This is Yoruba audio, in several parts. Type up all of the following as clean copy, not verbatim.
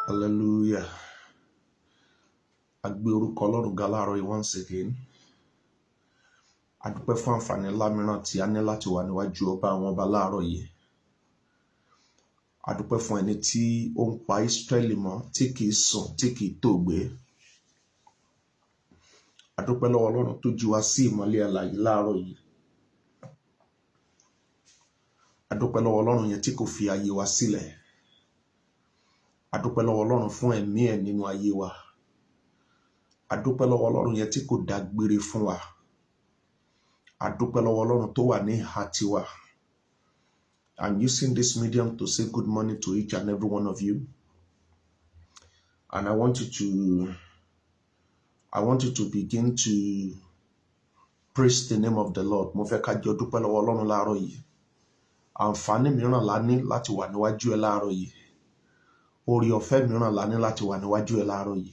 Hallelujah. Agbe orúkọ Ọlọ́run ga láàárọ̀ yìí once again. A dúpẹ́ fún àǹfààní ńlá mìíràn tí a ní láti wà níwájú ọba àwọn ọba láàárọ̀ yìí. A dúpẹ́ fún ẹni tí ó ń pa Ísírẹ́lì mọ́, tí kìí sùn, tí kìí tòògbé. A dúpẹ́ lọ́wọ́ Ọlọ́run tó jí wa sí ìmọ́lẹ̀ alààyè láàárọ̀ yìí. A dúpẹ́ lọ́wọ́ Ọlọ́run yẹn tí kò fi ayé wa sílẹ̀. A dúpẹ́ lọ́wọ́ Ọlọ́run fún ẹ̀mí ẹ̀ nínú ayé wa. A dúpẹ́ lọ́wọ́ Ọlọ́run yẹn tí kò dágbére fún wa. A dúpẹ́ lọ́wọ́ Ọlọ́run tó wà ní ìhà tiwa. I'm using this medium to say good morning to each and every one of you. And I want you to begin to praise the name of the Lord. Mo fẹ́ ká jọ dúpẹ́ lọ́wọ́ Ọlọ́run láàárọ̀ yìí. Àǹfààní mìíràn la ní láti wà níwájú ẹ láàárọ̀ yìí. Orí ọ̀fẹ́ mìíràn la ní láti wà níwájú ẹ láàárọ̀ yìí.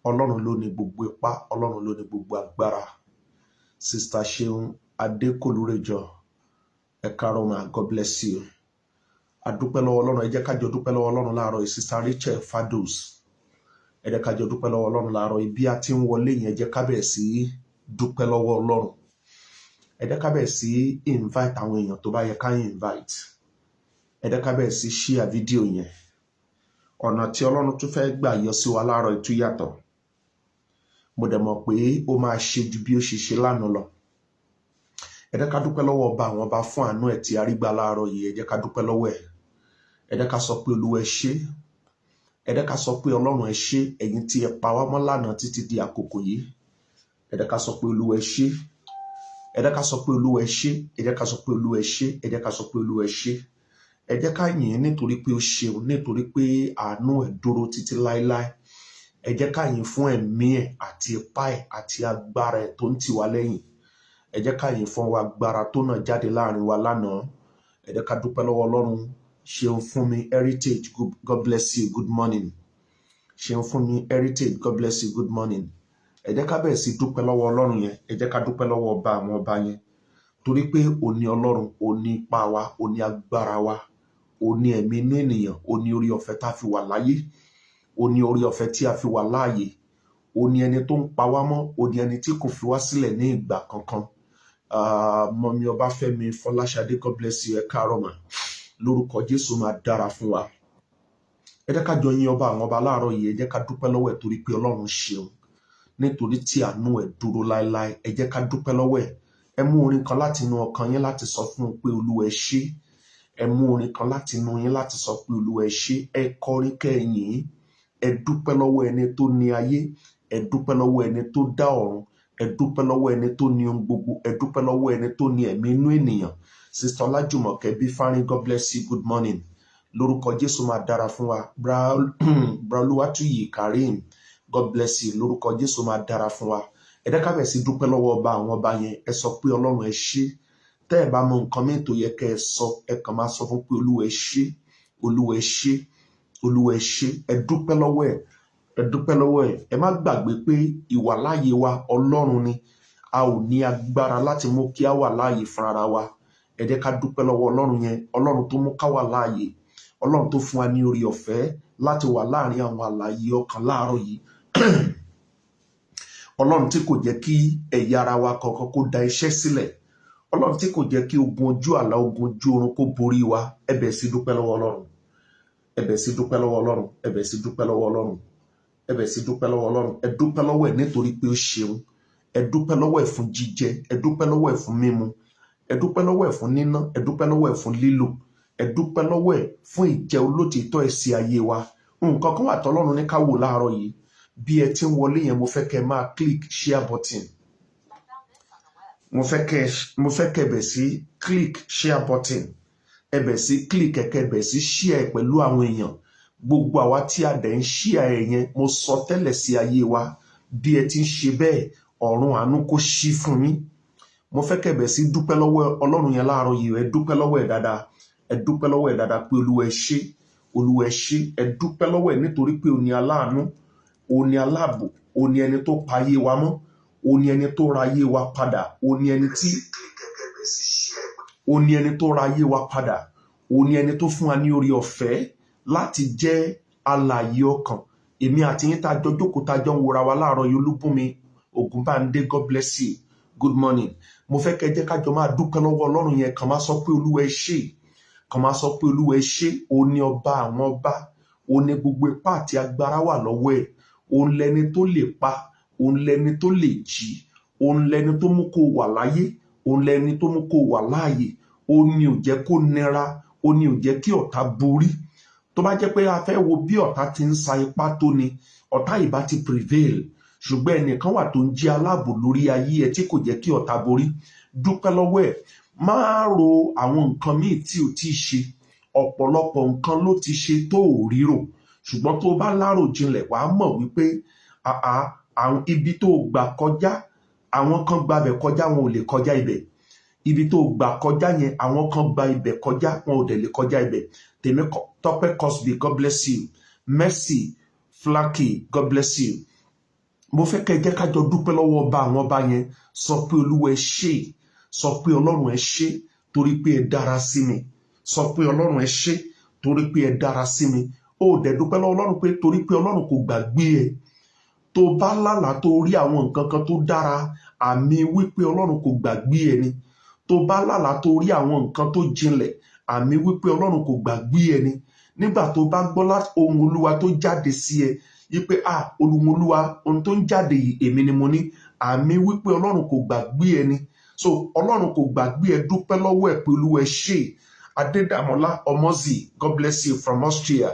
Ọlọ́run ló ní gbogbo ipá, Ọlọ́run ló ní gbogbo agbára. Sister Ṣeun Adékòlúrejọ, ẹ káàárọ̀ ma, God bless you. A dúpẹ́ lọ́wọ́ Ọlọ́run, ẹ jẹ́ ká jọ dúpẹ́ lọ́wọ́ Ọlọ́run láàárọ̀ yìí. Sister Rachel Fados, ẹ jẹ́ ká jọ dúpẹ́ lọ́wọ́ Ọlọ́run láàárọ̀ yìí. Bí a ti ń wọlé yẹn, ẹ jẹ́ ká bẹ̀rẹ̀ sí dúpẹ́ lọ́wọ́ Ọlọ́run. Ẹ jẹ́ ká bẹ̀rẹ̀ sí invite àwọn èèyàn tó bá yẹ ká invite. Ẹ jẹ́ ká bẹ̀rẹ̀ sí share fídíò yẹn. Ọ̀nà tí Ọlọ́run tún fẹ́ gbà yọ sí wa láàárọ̀ yìí tún yàtọ̀. Mo dẹ̀ mọ̀ pé ó máa ṣe ju bí ó ṣe ṣe lánàá lọ. Ẹ jẹ́ ká dúpẹ́ lọ́wọ́ ọba àwọn ọba fún àánú ẹ̀ tí a rí gbà láàárọ̀ yìí. Ẹ jẹ́ ká dúpẹ́ lọ́wọ́ ẹ̀. Ẹ jẹ́ ká sọ pé Olúwa ẹ ṣé. Ẹ jẹ́ ká sọ pé Ọlọ́run ẹ ṣé, ẹ̀yin tí ẹ pa wá mọ́ lánàá títí di àkókò yìí. Ẹ jẹ́ ká sọ pé Olúwa ẹ ṣé. Ẹ jẹ́ ká sọ pé Olúwa ẹ ṣé. Ẹ jẹ́ ká sọ pé Olúwa ẹ ṣé. Ẹ jẹ́ ká sọ pé Olúwa ẹ ṣé. Ẹ jẹ́ ká yìn nítorí pé ó ṣeun, nítorí pé àánú ẹ̀ dúró títí láéláé. Ẹ jẹ́ ká yìn fún ẹ̀mí ẹ̀ àti ipá ẹ̀ àti agbára ẹ̀ tó ń tì wá lẹ́yìn. Ẹ jẹ́ ká yìn fún wa agbára tó náà jáde láàrin wa lánàá. Ẹ jẹ́ ká dúpẹ́ lọ́wọ́ Ọlọ́run. Ṣeun fún mi Heritage, God bless you, good morning. Ṣeun fún mi Heritage, God bless you, good morning. Ẹ jẹ́ ká bẹ̀rẹ̀ sí dúpẹ́ lọ́wọ́ Ọlọ́run yẹn. Ẹ jẹ́ ká dúpẹ́ lọ́wọ́ ọba àwọn ọba yẹn. Torí pé òní Ọlọ́run, òní ipá wa, òní agbára wa, òní ẹ̀mí inú ènìyàn, òní orí ọ̀fẹ́ tá a fi wà láyé, òní orí ọ̀fẹ́ tí a fi wà láàyè, òní ẹni tó ń pa wá mọ́, òní ẹni tí kò fi wá sílẹ̀ ní ìgbà kankan. Mọ́mí Ọbáfẹ́mi Fọláṣadé, God bless you, ẹ káàárọ̀ mà. Lórúkọ Jésù máa dára fún wa. Ẹ jẹ́ ká jọ yìn ọba àwọn ọba láàárọ̀ yìí. Ẹ jẹ́ ká dúpẹ́ lọ́wọ́ ẹ̀ torí pé Ọlọ́run ṣeun, nítorí tí àánú ẹ̀ dúró láéláé. Ẹ jẹ́ ká dúpẹ́ lọ́wọ́ ẹ̀. Ẹ mú orin kan láti inú ọkàn yín láti sọ fún un pé Olúwa ẹ ṣé. Ẹ mú orin kan láti inú yín láti sọ pé Olúwa ẹ ṣé. Ẹ kọrin kẹ́yìn. Ẹ dúpẹ́ lọ́wọ́ ẹni tó ní ayé. Ẹ dúpẹ́ lọ́wọ́ ẹni tó dá ọ̀run. Ẹ dúpẹ́ lọ́wọ́ ẹni tó ní ohun gbogbo. Ẹ dúpẹ́ lọ́wọ́ ẹni tó ní ẹ̀mí inú ènìyàn. Sister Ọlájùmọ̀kẹ́ Bífárín, God bless you, good morning. Lórúkọ Jésù máa dára fún wa. Bra Olúwatúyì Karim, God bless you. Lórúkọ Jésù máa dára fún wa. Ẹ jẹ́ ká bẹ̀rẹ̀ sí dúpẹ́ lọ́wọ́ ọba àwọn ọba yẹn. Ẹ sọ pé Ọlọ́run ẹ ṣé. Tẹ́ ẹ bá mọ nǹkan mìíràn tó yẹ kẹ́ ẹ sọ, ẹ kàn máa sọ fún pé Olúwa ẹ ṣé, Olúwa ẹ ṣé, Olúwa ẹ ṣé. Ẹ dúpẹ́ lọ́wọ́ ẹ̀. Ẹ dúpẹ́ lọ́wọ́ ẹ̀. Ẹ má gbàgbé pé ìwàláàyè wa Ọlọ́run ni. A ò ní agbára láti mú kí a wà láàyè fún ara wa. Ẹ jẹ́ ká dúpẹ́ lọ́wọ́ Ọlọ́run yẹn. Ọlọ́run tó mú ká wà láàyè. Ọlọ́run tó fún wa ní orí ọ̀fẹ́ láti wà láàrin àwọn alààyè ọkàn láàárọ̀ yìí. Ọlọ́run tí kò jẹ́ kí ẹ̀yà ara wa kankan kó da iṣẹ́ sílẹ̀. Ọlọ́run tí kò jẹ́ kí ogun ojú àlá, ogun ojú oorun kó borí wa. Ẹ bẹ̀rẹ̀ sí dúpẹ́ lọ́wọ́ Ọlọ́run. Ẹ bẹ̀rẹ̀ sí dúpẹ́ lọ́wọ́ Ọlọ́run. Ẹ bẹ̀rẹ̀ sí dúpẹ́ lọ́wọ́ Ọlọ́run. Ẹ bẹ̀rẹ̀ sí dúpẹ́ lọ́wọ́ Ọlọ́run. Ẹ dúpẹ́ lọ́wọ́ ẹ̀ nítorí pé ó ṣeun. Ẹ dúpẹ́ lọ́wọ́ ẹ̀ fún jíjẹ. Ẹ dúpẹ́ lọ́wọ́ ẹ̀ fún mímu. Ẹ dúpẹ́ lọ́wọ́ ẹ̀ fún níná. Ẹ dúpẹ́ lọ́wọ́ ẹ̀ fún lílò. Ẹ dúpẹ́ lọ́wọ́ ẹ̀ fún ìjẹ́ olótìítọ́ ẹ̀ sí ayé wa. Nǹkan kan wà tọ́lọ́run ní ká wò láàárọ̀ yìí. Bí ẹ ti ń wọlé yẹn, mo fẹ́ kẹ́ máa click share button. Mo fẹ́ kẹ́ bẹ̀ sí click share button. Ẹ bẹ̀ sí click kẹ́ bẹ̀ sí share pẹ̀lú àwọn èèyàn. Gbogbo àwa tí a dẹ̀ ń share ẹ̀ yẹn, mo sọ tẹ́lẹ̀ sí ayé wa. Bí ẹ ti ń ṣe bẹ́ẹ̀, ọ̀run àánú kó ṣí fún yín. Mo fẹ́ kẹ́ bẹ̀ sí dúpẹ́ lọ́wọ́ Ọlọ́run yẹn láàárọ̀ yìí. Ẹ dúpẹ́ lọ́wọ́ ẹ̀ dáadáa. Ẹ dúpẹ́ lọ́wọ́ ẹ̀ dáadáa pé Olúwa ẹ ṣé, Olúwa ẹ ṣé. Ẹ dúpẹ́ lọ́wọ́ ẹ̀ nítorí pé ó ní aláàánú, ó ní aláàbò, ó ní ẹni tó pa ayé wa mọ́, ó ní ẹni tó ra ayé wa padà, ó ní ẹni tó ra ayé wa padà, ó ní ẹni tó fún wa ní orí ọ̀fẹ́ láti jẹ́ alààyè ọkàn, èmi àti yín tá a jọ jókòó tá a jọ ń wòra wa láàárọ̀ yìí, Olúbùnmi Ògúnbándé, God bless you, good morning. Mo fẹ́ kẹ́ jẹ́ ká jọ máa dúpẹ́ lọ́wọ́ Ọlọ́run yẹn, kàn máa sọ pé Olúwa ẹ ṣé, kàn máa sọ pé Olúwa ẹ ṣé. Ó ní ọba àwọn ọba, ó ní gbogbo ipá àti agbára wà lọ́wọ́ ẹ̀, òun lẹni tó lè pa, òun lẹni tó lè jí, òun lẹni tó mú kó wà láyé, òun lẹni tó mú kó wà láàyè, ó ní ò jẹ́ kó nira, ó ní ò jẹ́ kí ọ̀tá borí. Tó bá jẹ́ pé a fẹ́ wo bí ọ̀tá ti ń sa ipá tó ni, ọ̀tá ìbá ti prevail, ṣùgbọ́n ẹnìkan wà tó ń jẹ́ aláàbò lórí ayé ẹ tí kò jẹ́ kí ọ̀tá borí. Dúpẹ́ lọ́wọ́ ẹ̀, máa ro àwọn nǹkan míì tí ò tí ì ṣe. Ọ̀pọ̀lọpọ̀ nǹkan ló ti ṣe tó ò ríro, ṣùgbọ́n tó bá lárò jinlẹ̀ wàá mọ̀ wípé àwọn ibi tó gbà kọjá, àwọn kan gbabẹ̀ kọjá, wọn ò lè kọjá ibẹ̀. Ibi tó gbà kọjá yẹn, àwọn kan gba ibẹ̀ kọjá, wọn ò dẹ̀ lè kọjá ibẹ̀. Tọ́pẹ́ Cosby, God bless you. Mercy Flaky, God bless you. Mo fẹ́ kẹ́ jẹ́ ká jọ dúpẹ́ lọ́wọ́ ọba àwọn ọba yẹn. Sọ pé Olúwa ẹ ṣé, sọ pé Ọlọ́run ẹ ṣé torí pé ẹ dára sí mi. Sọ pé Ọlọ́run ẹ ṣé torí pé ẹ dára sí mi. Ó dẹ̀ dúpẹ́ lọ́wọ́ Ọlọ́run pé torí pé Ọlọ́run kò gbàgbé ẹ. Tó bá lálàá tó rí àwọn nǹkan kan tó dára, àmì wípé Ọlọ́run kò gbàgbé ẹ ni. Tó bá lálàá tó rí àwọn nǹkan tó jinlẹ̀, àmì wípé Ọlọ́run kò gbàgbé ẹ ni. Nígbà tó bá gbọ́ láti ohùn Olúwa tó jáde sí ẹ, wípé ohùn Olúwa, ohun tó ń jáde yìí èmi ni mo ní, àmì wípé Ọlọ́run kò gbàgbé ẹ ni. So Ọlọ́run kò gbàgbé ẹ, dúpẹ́ lọ́wọ́ ẹ pé Olúwa ẹ ṣé. Adédàmọ́lá Ọmọzì, God bless you from Austria.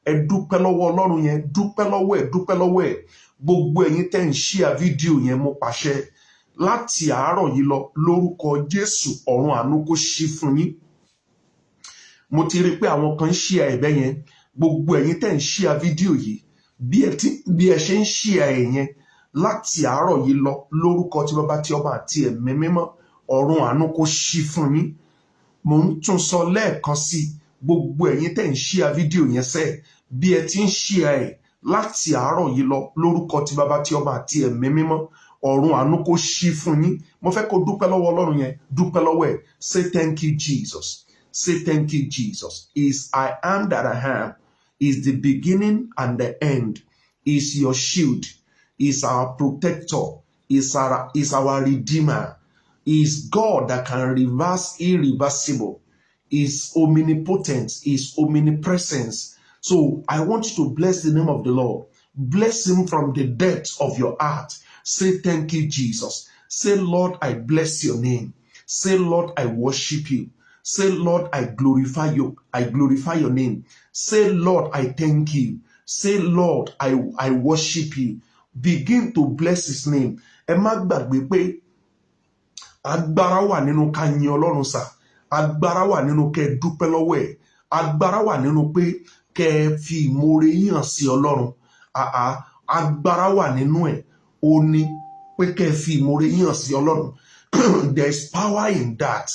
Ẹ dúpẹ́ lọ́wọ́ Ọlọ́run yẹn, dúpẹ́ lọ́wọ́ ẹ, dúpẹ́ lọ́wọ́ ẹ. Gbogbo ẹ̀yin tẹ́ ń share fídíò yẹn, mo pàṣẹ láti àárọ̀ yìí lọ lórúkọ Jésù, ọ̀run àánú kó ṣí fún yín. Mo ti rí pé àwọn kan ń share ẹ̀bẹ̀ yẹn. Gbogbo ẹ̀yin tẹ́ ń share fídíò yìí, bí ẹ ṣe ń share ẹ̀ yẹn láti àárọ̀ yìí lọ lórúkọ tí Baba tí Ọmọ àti Ẹ̀mí Mímọ́, ọ̀run àánú kó ṣí fún yín. Mo ń tún sọ lẹ́ẹ̀kan sí, gbogbo ẹ̀yin tẹ́ ń share fídíò yẹn sẹ́, bí ẹ ti ń share ẹ̀ láti àárọ̀ yìí lọ lórúkọ tí Baba tí Ọmọ àti Ẹ̀mí Mímọ́, ọ̀run àánú kó ṣí fún yín. Mo fẹ́ kó dúpẹ́ lọ́wọ́ Ọlọ́run yẹn, dúpẹ́ lọ́wọ́ ẹ̀. Say thank you Jesus. Say thank you Jesus. Is I am that I am. Is the beginning and the end. Is your shield. Is our protector. Is our redeemer. Is God that can reverse irreversible. Is omnipotent. Is omnipresence. So I want you to bless the name of the Lord. Bless him from the depths of your heart. Say thank you, Jesus. Say, Lord, I bless your name. Say, Lord, I worship you. Say, Lord, I glorify you. I glorify your name. Say, Lord, I thank you. Say, Lord, I worship you. Begin to bless his name. Ẹ má gbàgbé pé agbára wà nínú ká yin Ọlọ́run sà. Agbára wà nínú kẹ́ dúpẹ́ lọ́wọ́ ẹ̀. Agbára wà nínú pé kẹ́ fi ìmoore yín hàn sí Ọlọ́run. Agbára wà nínú ẹ̀. Ó ní pé kẹ́ fi ìmoore yín hàn sí Ọlọ́run. There's power in that.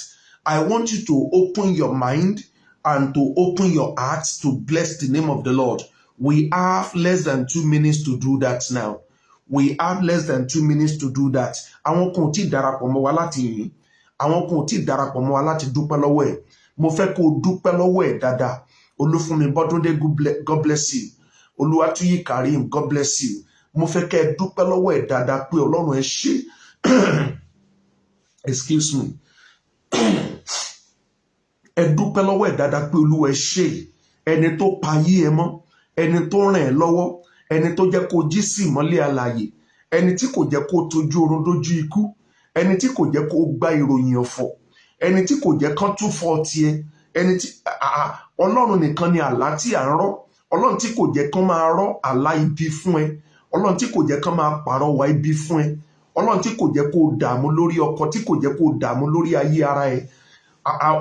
I want you to open your mind and to open your heart to bless the name of the Lord. We have less than 2 minutes to do that now. We have less than 2 minutes to do that. Àwọn kan tí darapọ̀ mọ́ wa láti yìn. Àwọn kan tí darapọ̀ mọ́ wa láti dúpẹ́ lọ́wọ́ ẹ̀. Mo fẹ́ kó dúpẹ́ lọ́wọ́ ẹ̀ dáadáa. Olúfúnmi Bọ́dúndé, God bless you. Olúwatúyì Karim, God bless you. Mo fẹ́ kẹ́ dúpẹ́ lọ́wọ́ ẹ̀ dáadáa pé Ọlọ́run ẹ ṣé. Excuse me. Ẹ dúpẹ́ lọ́wọ́ ẹ̀ dáadáa pé Olúwa ẹ ṣé. Ẹni tó pa ayé ẹ mọ́, ẹni tó ràn ẹ́ lọ́wọ́, ẹni tó jẹ́ kó jí sí ìmọ́lẹ̀ alààyè, ẹni tí kò jẹ́ kó tójú oorun dójú ikú, ẹni tí kò jẹ́ kó gba ìròyìn ọ̀fọ̀, ẹni tí kò jẹ́ kán tún fọ́ tiẹ̀, ẹni tí Ọlọ́run nìkan ni àlá tí à ń rọ́. Ọlọ́run tí kò jẹ́ kán máa rọ́ àlá ibi fún ẹ. Ọlọ́run tí kò jẹ́ kán máa pàrọwà ibi fún ẹ. Ọlọ́run tí kò jẹ́ kó dààmú lórí ọkọ, tí kò jẹ́ kó dààmú lórí ayé ara ẹ.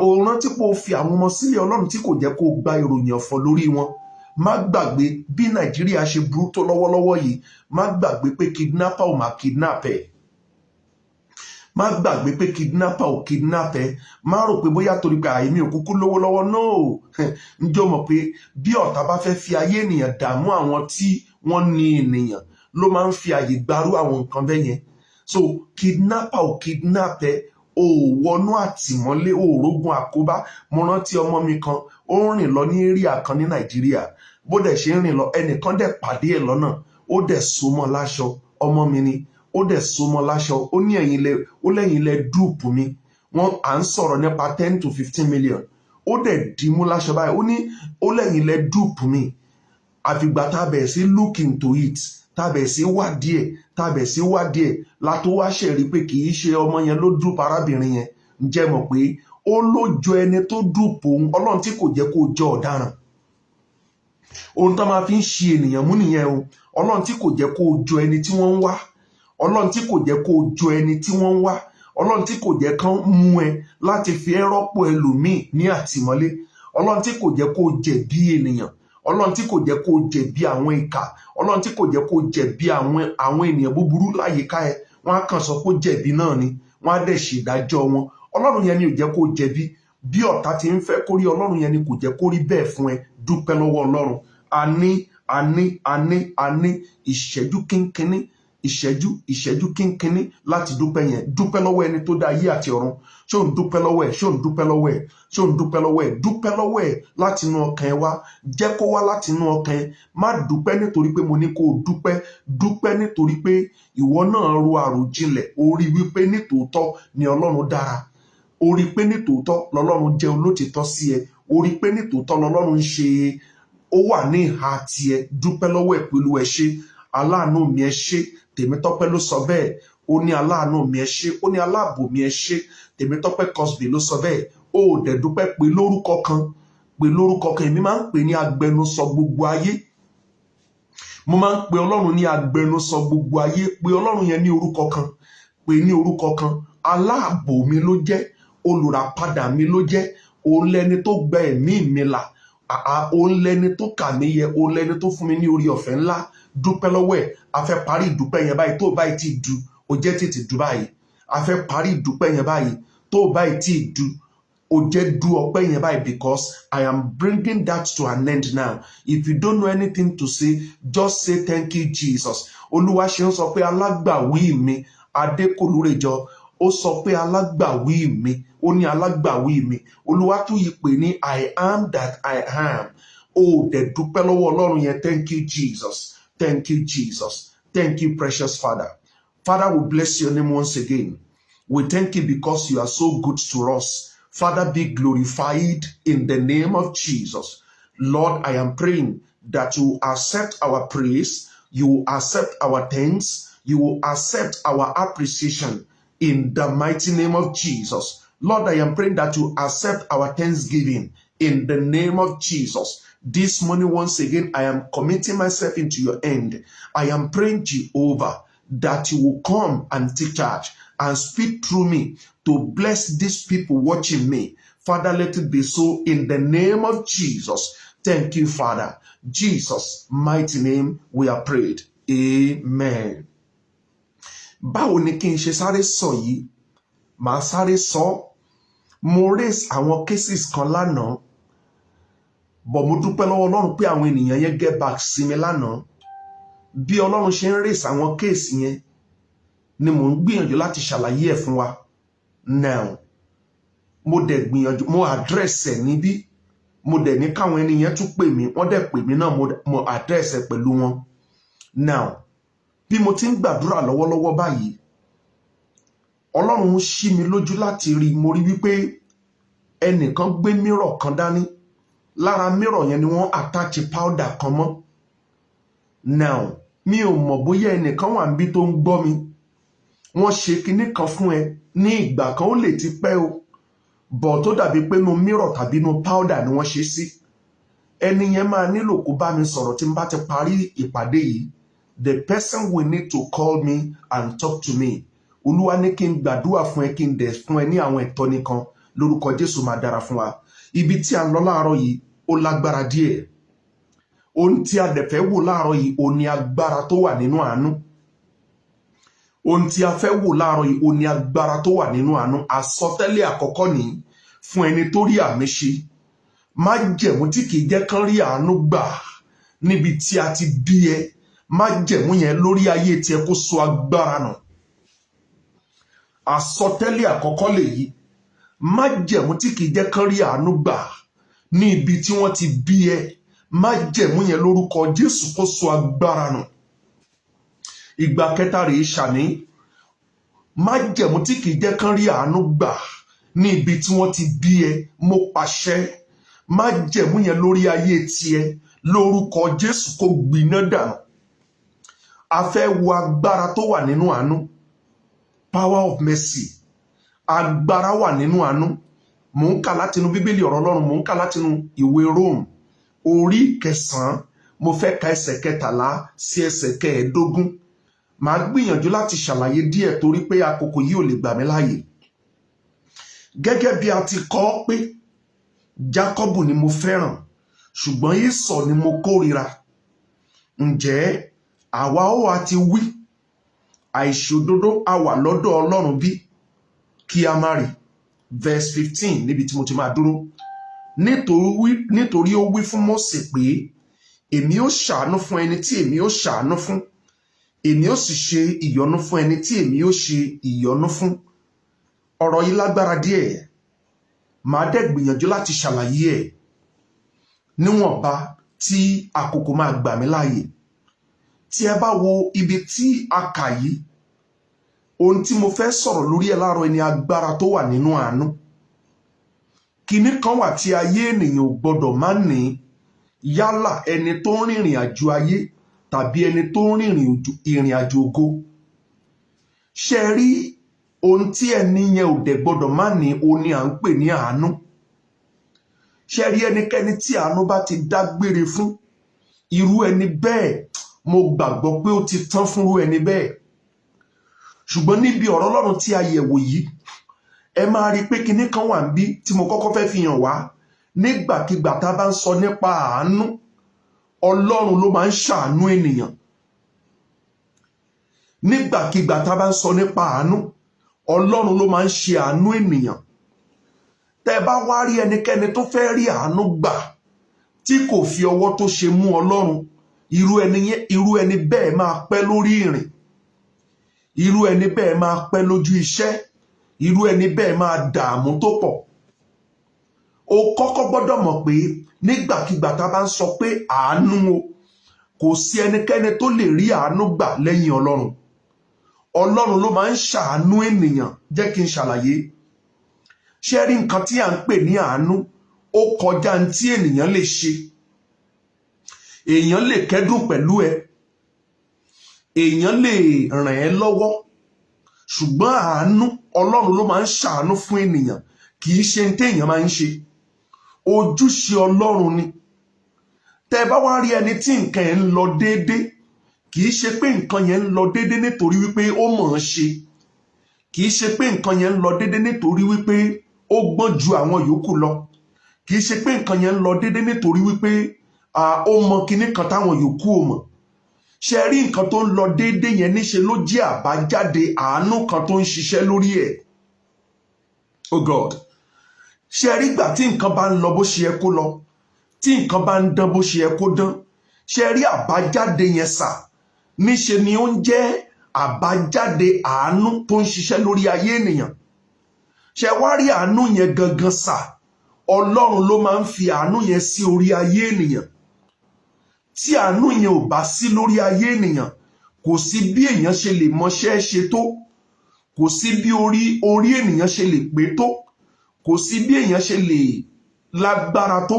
Òòrùn tí kò fi àwọn ọmọ sílẹ̀, Ọlọ́run tí kò jẹ́ kó gba ìròyìn ọ̀fọ̀ lórí wọn. Má gbàgbé bí Nàìjíríà ṣe burú tó lọ́wọ́lọ́wọ́ yìí. Má gbàgbé pé kidnapper ò máa kidnap ẹ. Má gbàgbé pé kidnapper ò kidnap ẹ. Má rò pé bóyá torí pé àìmí òkúkú lówó lọ́wọ́. No. Ǹjọ́ mọ̀ pé bí ọ̀tá bá fẹ́ fi ayé ènìyàn dààmú àwọn tí wọ́n ní ènìyàn ló máa ń fi àyè gbarú àwọn nǹkan bẹ́ẹ̀ yẹn. So kidnapper ò kidnap ẹ. O wọnú àtìmọ́lé, o rógun àkóbá. Mo rántí ọmọ mi kan, ó ń rìn lọ ní area kan ní Nàìjíríà, bó dẹ̀ ṣe ń rìn lọ ẹnìkan dẹ̀ pàdé ẹ̀ lọ́nà, ó dẹ̀ so mọ́ láṣọ, ọmọ mi ni, ó dẹ̀ so mọ́ láṣọ, ó ní lẹ́yìn lẹ dúùpù mi, wọ́n à ń sọ̀rọ̀ nípa 10 to 15 million, ó dẹ̀ dìímú láṣọ báyìí, ó lẹ́yìn lẹ dúùpù mi. Àfìgbà tá a bẹ̀rẹ̀ sí look into it, tá a bẹ̀rẹ̀ sí wádìí ẹ̀ látó wá ṣẹ̀rí pé kì í ṣe ọmọ yẹn ló dúùpù arábìnrin yẹn. Ǹjẹ́ mọ̀ pé ó lójọ ẹni tó dúùpù òun, Ọlọ́run tí kò jẹ́ kó jọ ọ̀daràn. Ohun tó máa fi ń ṣe ènìyàn mú nìyẹn o. Ọlọ́run tí kò jẹ́ kó jọ ẹni tí wọ́n ń wá, Ọlọ́run tí kò jẹ́ kó jọ ẹni tí wọ́n ń wá, Ọlọ́run tí kò jẹ́ kán mú ẹ láti fi ẹ́ rọ́pò ẹlòmíì ní àtìmọ́lé, Ọlọ́run tí kò jẹ́ kó jẹ̀bi ènìyàn, Ọlọ́run tí kò jẹ́ kó jẹ̀bi àwọn ìkà, Ọlọ́run tí kò jẹ́ kó jẹ̀bi àwọn ènìyàn búburú láyìíká ẹ. Wọ́n á kàn sọ pé jẹ̀bi náà ni, wọ́n á dẹ̀ ṣèdájọ́ wọn. Ọlọ́run yẹn ni ò jẹ́ kó jẹ̀bi. Bí ọ̀tá ti ń fẹ́ kórí, Ọlọ́run yẹn ni kò jẹ́ kó rí bẹ́ẹ̀ fún ẹ. Dúpẹ́ lọ́wọ́ Ọlọ́run. A ní ìṣẹ́jú kínkínní láti dúpẹ́ yẹn. Dúpẹ́ lọ́wọ́ ẹni tó dá ayé àti ọ̀run. Ṣé ò ń dúpẹ́ lọ́wọ́ ẹ̀? Dúpẹ́ lọ́wọ́ ẹ̀ láti inú ọkàn ẹ wá. Jẹ́ kó wá láti inú ọkàn ẹ. Má dúpẹ́ nítorí pé mo ní kó o dúpẹ́. Dúpẹ́ nítorí pé ìwọ náà ro àròjinlẹ̀. O rí wípé nítòótọ́ ni Ọlọ́run dára. O rí pé nítòótọ́ lọ́lọ́run jẹ́ olótìtọ́ sí ẹ. O rí pé nítòótọ́ lọ́lọ́run ń ṣe, ó wà ní ìhà tiẹ̀. Dúpẹ́ lọ́wọ́ ẹ̀ pẹ̀lú ẹ ṣé. Aláàánú mi ẹ ṣé. Tèmítọ́pẹ́ ló sọ bẹ́ẹ̀. Ó ní aláàánú mi ẹ ṣé. Ó ní aláàbò mi ẹ ṣé. Tèmítọ́pẹ́ Cosby ló sọ bẹ́ẹ̀. Ó dẹ̀ dúpẹ́ pé lórúkọ kan. Èmi máa ń pè ní agbẹnusọ gbogbo ayé. Mo máa ń pe Ọlọ́run ní agbẹnusọ gbogbo ayé. Pé Ọlọ́run yẹn ní orúkọ kan. Pé ní orúkọ kan. Aláàbò mi ló jẹ́. Olùràpadà mi ló jẹ́. Òun lẹni tó gba ẹ̀mí mi là. Òun lẹni tó kà mí yẹ. Òun lẹni tó fún mi ní orí ọ̀fẹ́ ńlá. Dúpẹ́ lọ́wọ́ ẹ̀. A fẹ́ parí ìdúpẹ́ yẹn báyìí. Tó báyìí ti dù, ó jẹ́ tètè dù báyìí. A fẹ́ parí ìdúpẹ́ yẹn báyìí. Tó báyìí ti dù, ó jẹ́ dù ọpẹ́ yẹn báyìí, because I am bringing that to an end now. If you don't know anything to say, just say thank you Jesus. Olúwa ṣe ń sọ pé alágbàwí mi, Adékòlúrèjọ, ó sọ pé alágbàwí mi, ó ní alágbàwí mi. Olúwa tún yí pè ní I am that I am. Ó dẹ̀ dúpẹ́ lọ́wọ́ Ọlọ́run yẹn. Thank you Jesus. Thank you Jesus. Thank you precious Father. Father, we bless your name once again. We thank you because you are so good to us. Father, be glorified in the name of Jesus. Lord, I am praying that you accept our praise, you accept our thanks, you will accept our appreciation in the mighty name of Jesus. Lord, I am praying that you accept our thanksgiving in the name of Jesus. This morning, once again, I am committing myself into your hand. I am praying, Jehovah, that you will come and take charge and speak through me to bless these people watching me. Father, let it be so in the name of Jesus. Thank you, Father. Jesus' mighty name we are prayed. Amen. Báwo ni kí n ṣe sáré sọ yìí? Màá sáré sọ. Mo raise àwọn cases kan lánàá. Bọ̀ mo dúpẹ́ lọ́wọ́ Ọlọ́run pé àwọn ènìyàn yẹn get back sí mi lánàá. Bí Ọlọ́run ṣe ń raise àwọn case yẹn ni mò ń gbìyànjú láti ṣàlàyé ẹ̀ fún wa. Now, mo dẹ̀ gbìyànjú, mo address ẹ̀ níbí. Mo dẹ̀ ní káwọn ènìyàn tún pè mí, wọ́n dẹ̀ pè mí náà, mo address ẹ̀ pẹ̀lú wọn. Now, bí mo ti ń gbàdúrà lọ́wọ́lọ́wọ́ báyìí, Ọlọ́run ṣí mi lójú láti rí, mo rí wípé ẹnìkan gbé mirror kan dání. Lára mirror yẹn ni wọ́n attach powder kan mọ́. Now, mi ò mọ̀ bóyá ẹnìkan wà níbí tó ń gbọ́ mi. Wọ́n ṣe kinní kan fún ẹ ní ìgbà kan, ó lè ti pẹ́ o. Bọ̀ tó dàbí pé no mirror tàbí no powder ni wọ́n ṣe sí. Ẹni yẹn máa nílò kó bá mi sọ̀rọ̀ tí n bá ti parí ìpàdé yìí. The person will need to call me and talk to me. Olúwa ní kí n gbàdúrà fún ẹ, kí n dẹ̀ fún ẹ ní àwọn ìtọ́ni kan. Lórúkọ Jésù máa dára fún wa. Ibi tí a ń lọ láàárọ̀ yìí ó lágbára díẹ̀. Ohun tí a dẹ̀ fẹ́ wò láàárọ̀ yìí ó ní agbára tó wà nínú àánú. Ohun tí a fẹ́ wò láàárọ̀ yìí ó ní agbára tó wà nínú àánú. Àsọtẹ́lẹ̀ àkọ́kọ́ ni fún ẹni tó rí àmì ṣe. Májẹ̀mú tí kìí jẹ́ kán rí àánú gbà níbi tí a ti bí ẹ. Májẹ̀mú yẹn lórí ayé tiẹ̀ kó so agbára nù. Àsọtẹ́lẹ̀ àkọ́kọ́ lèyí. Májẹ̀mú tí kìí jẹ́ kán rí àánú gbà ní ibi tí wọ́n ti bí ẹ. Májẹ̀mú yẹn lórúkọ Jésù kó sọ agbára nù. Ìgbà kẹta rèé ṣàní. Májẹ̀mú tí kìí jẹ́ kán rí àánú gbà ní ibi tí wọ́n ti bí ẹ. Mo pàṣẹ májẹ̀mú yẹn lórí ayé tiẹ̀ lórúkọ Jésù kó gbiná dànù. A fẹ́ wo agbára tó wà nínú àánú. Power of mercy. Agbára wà nínú àánú. Mò ń kà látinú Bíbélì ọ̀rọ̀ Ọlọ́run, mò ń kà látinú ìwé Róòmù orí 9. Mo fẹ́ ka ẹsẹ̀ 13 sí ẹsẹ̀ 15. Màá gbìyànjú láti ṣàlàyé díẹ̀ torí pé àkókò yìí ò lè gbà mí láàyè. Gẹ́gẹ́ bí a ti kọ pé Jákọ́bù ni mo fẹ́ràn, ṣùgbọ́n Éṣọ̀ ni mo kórìíra. Ǹjẹ́ àwa ó wá ti wí àìṣòdodo á wà lọ́dọ̀ Ọlọ́run bí? Kí a má rí. Verse 15 níbi tí mo ti máa dúró. Nítorí ó wí fún Mósè pé èmi ó ṣàánú fún ẹni tí èmi ó ṣàánú fún, èmi ó sì ṣe ìyọ́nú fún ẹni tí èmi ó ṣe ìyọ́nú fún. Ọ̀rọ̀ yìí lágbára díẹ̀. Màá dẹ̀ gbìyànjú láti ṣàlàyé ẹ̀ níwọ̀nba tí àkókò máa gbà mí láàyè. Tí ẹ bá wo ibi tí a kà yìí, ohun tí mo fẹ́ sọ̀rọ̀ lórí ẹ̀ láàárọ̀ ni agbára tó wà nínú àánú. Kinní kan wà tí ayé ènìyàn ò gbọdọ̀ má ní, yálà ẹni tó ń rìnrìn àjò ayé tàbí ẹni tó ń ìrìn àjò ògo. Ṣé rí ohun tí ẹni yẹn ò dẹ̀ gbọdọ̀ má ní, òun ni à ń pè ní àánú. Ṣé rí ẹnikẹ́ni tí àánú bá ti dágbére fún, irú ẹni bẹ́ẹ̀ mo gbàgbọ́ pé ó ti tán fúnrú ẹni bẹ́ẹ̀. Ṣùgbọ́n níbi ọ̀rọ̀ Ọlọ́run tí a yẹ̀wò yìí, ẹ máa rí pé kinní kan wà níbí tí mo kọ́kọ́ fẹ́ fi hàn wá. Nígbàkigbà tá a bá ń sọ nípa àánú, Ọlọ́run ló máa ń ṣàánú ènìyàn. Nígbàkigbà tá a bá ń sọ nípa àánú, Ọlọ́run ló máa ń ṣe àánú ènìyàn. Tẹ́ bá wá rí ẹnikẹ́ni tó fẹ́ rí àánú gbà tí kò fi ọwọ́ tó ṣe mú Ọlọ́run, irú ẹni bẹ́ẹ̀ máa pẹ́ lórí ìrìn. Irú ẹni bẹ́ẹ̀ máa pẹ́ lójú iṣẹ́. Irú ẹni bẹ́ẹ̀ máa dààmú tó pọ̀. O kọ́kọ́ gbọ́dọ̀ mọ̀ pé nígbàkigbà tá a bá ń sọ pé àánú o, kò sí ẹnikẹ́ni tó lè rí àánú gbà lẹ́yìn Ọlọ́run. Ọlọ́run ló máa ń ṣàánú ènìyàn. Jẹ́ kí n ṣàlàyé. Ṣé rí nǹkan tí à ń pè ní àánú, ó kọjá ní tí ènìyàn lè ṣe. Èèyàn lè kẹ́dùn pẹ̀lú ẹ. Èèyàn lè ràn ẹ́ lọ́wọ́. Ṣùgbọ́n àánú, Ọlọ́run ló máa ń ṣàánú fún ènìyàn, kì í ṣe ní téèyàn máa ń ṣe. Ojúṣe Ọlọ́run ni. Tẹ́ bá wá rí ẹni tí nǹkan ẹ̀ ń lọ déédé, kì í ṣe pé nǹkan yẹn ń lọ déédé nítorí wípé ó mọ̀ ọ́n ṣe. Kì í ṣe pé nǹkan yẹn ń lọ déédé nítorí wípé ó gbọ́n ju àwọn yòókù lọ. Kì í ṣe pé nǹkan yẹn ń lọ déédé nítorí wípé ó mọ kinní kan táwọn yòókù ò mọ̀. Ṣé rí nǹkan tó ń lọ déédé yẹn níṣe ló jẹ́ àbájáde àánú kan tó ń ṣiṣẹ́ lórí ẹ̀. Oh God. Ṣé rí ìgbà tí nǹkan bá ń lọ bó ṣe yẹ kó lọ, tí nǹkan bá ń dán bó ṣe yẹ kó dán, ṣé rí àbájáde yẹn sà, níṣe ni ó ń jẹ́ àbájáde àánú tó ń ṣiṣẹ́ lórí ayé ènìyàn. Ṣé wá rí àánú yẹn gangan sà, Ọlọ́run ló máa ń fi àánú yẹn sí orí ayé ènìyàn. Tí àánú yẹn ò bá sí lórí ayé ènìyàn, kò sí bí èèyàn ṣe lè mọṣẹ́ ṣe tó, kò sí bí orí ènìyàn ṣe lè pé tó, kò sí bí èèyàn ṣe lè lágbára tó.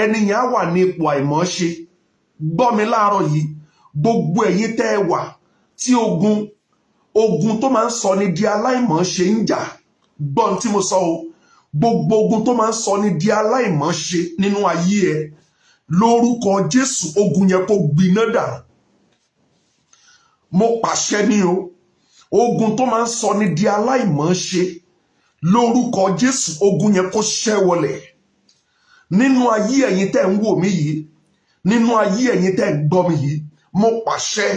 Ẹni yẹn á wà ní ipò àìmọ́ṣe. Gbọ́ mi láàárọ̀ yìí, gbogbo ẹ̀yin tẹ́ ẹ wà tí ogun tó máa ń sọ ni di aláìmọ́ṣe ń jà. Gbọ́ ohun tí mo sọ o. Gbogbo ogun tó máa ń sọ ni di aláìmọ́ṣe nínú ayé ẹ, lórúkọ Jésù ogun yẹn kó gbiná dànù. Mo pàṣẹ ní o. Ogun tó máa ń sọ ni di aláìmọ́ṣe, lórúkọ Jésù ogun yẹn kó ṣẹ́ wọlẹ̀. Nínú ayé ẹ̀yin tẹ́ ń wò mí yìí, nínú ayé ẹ̀yin tẹ́ ń gbọ́ mi yìí, mo pàṣẹ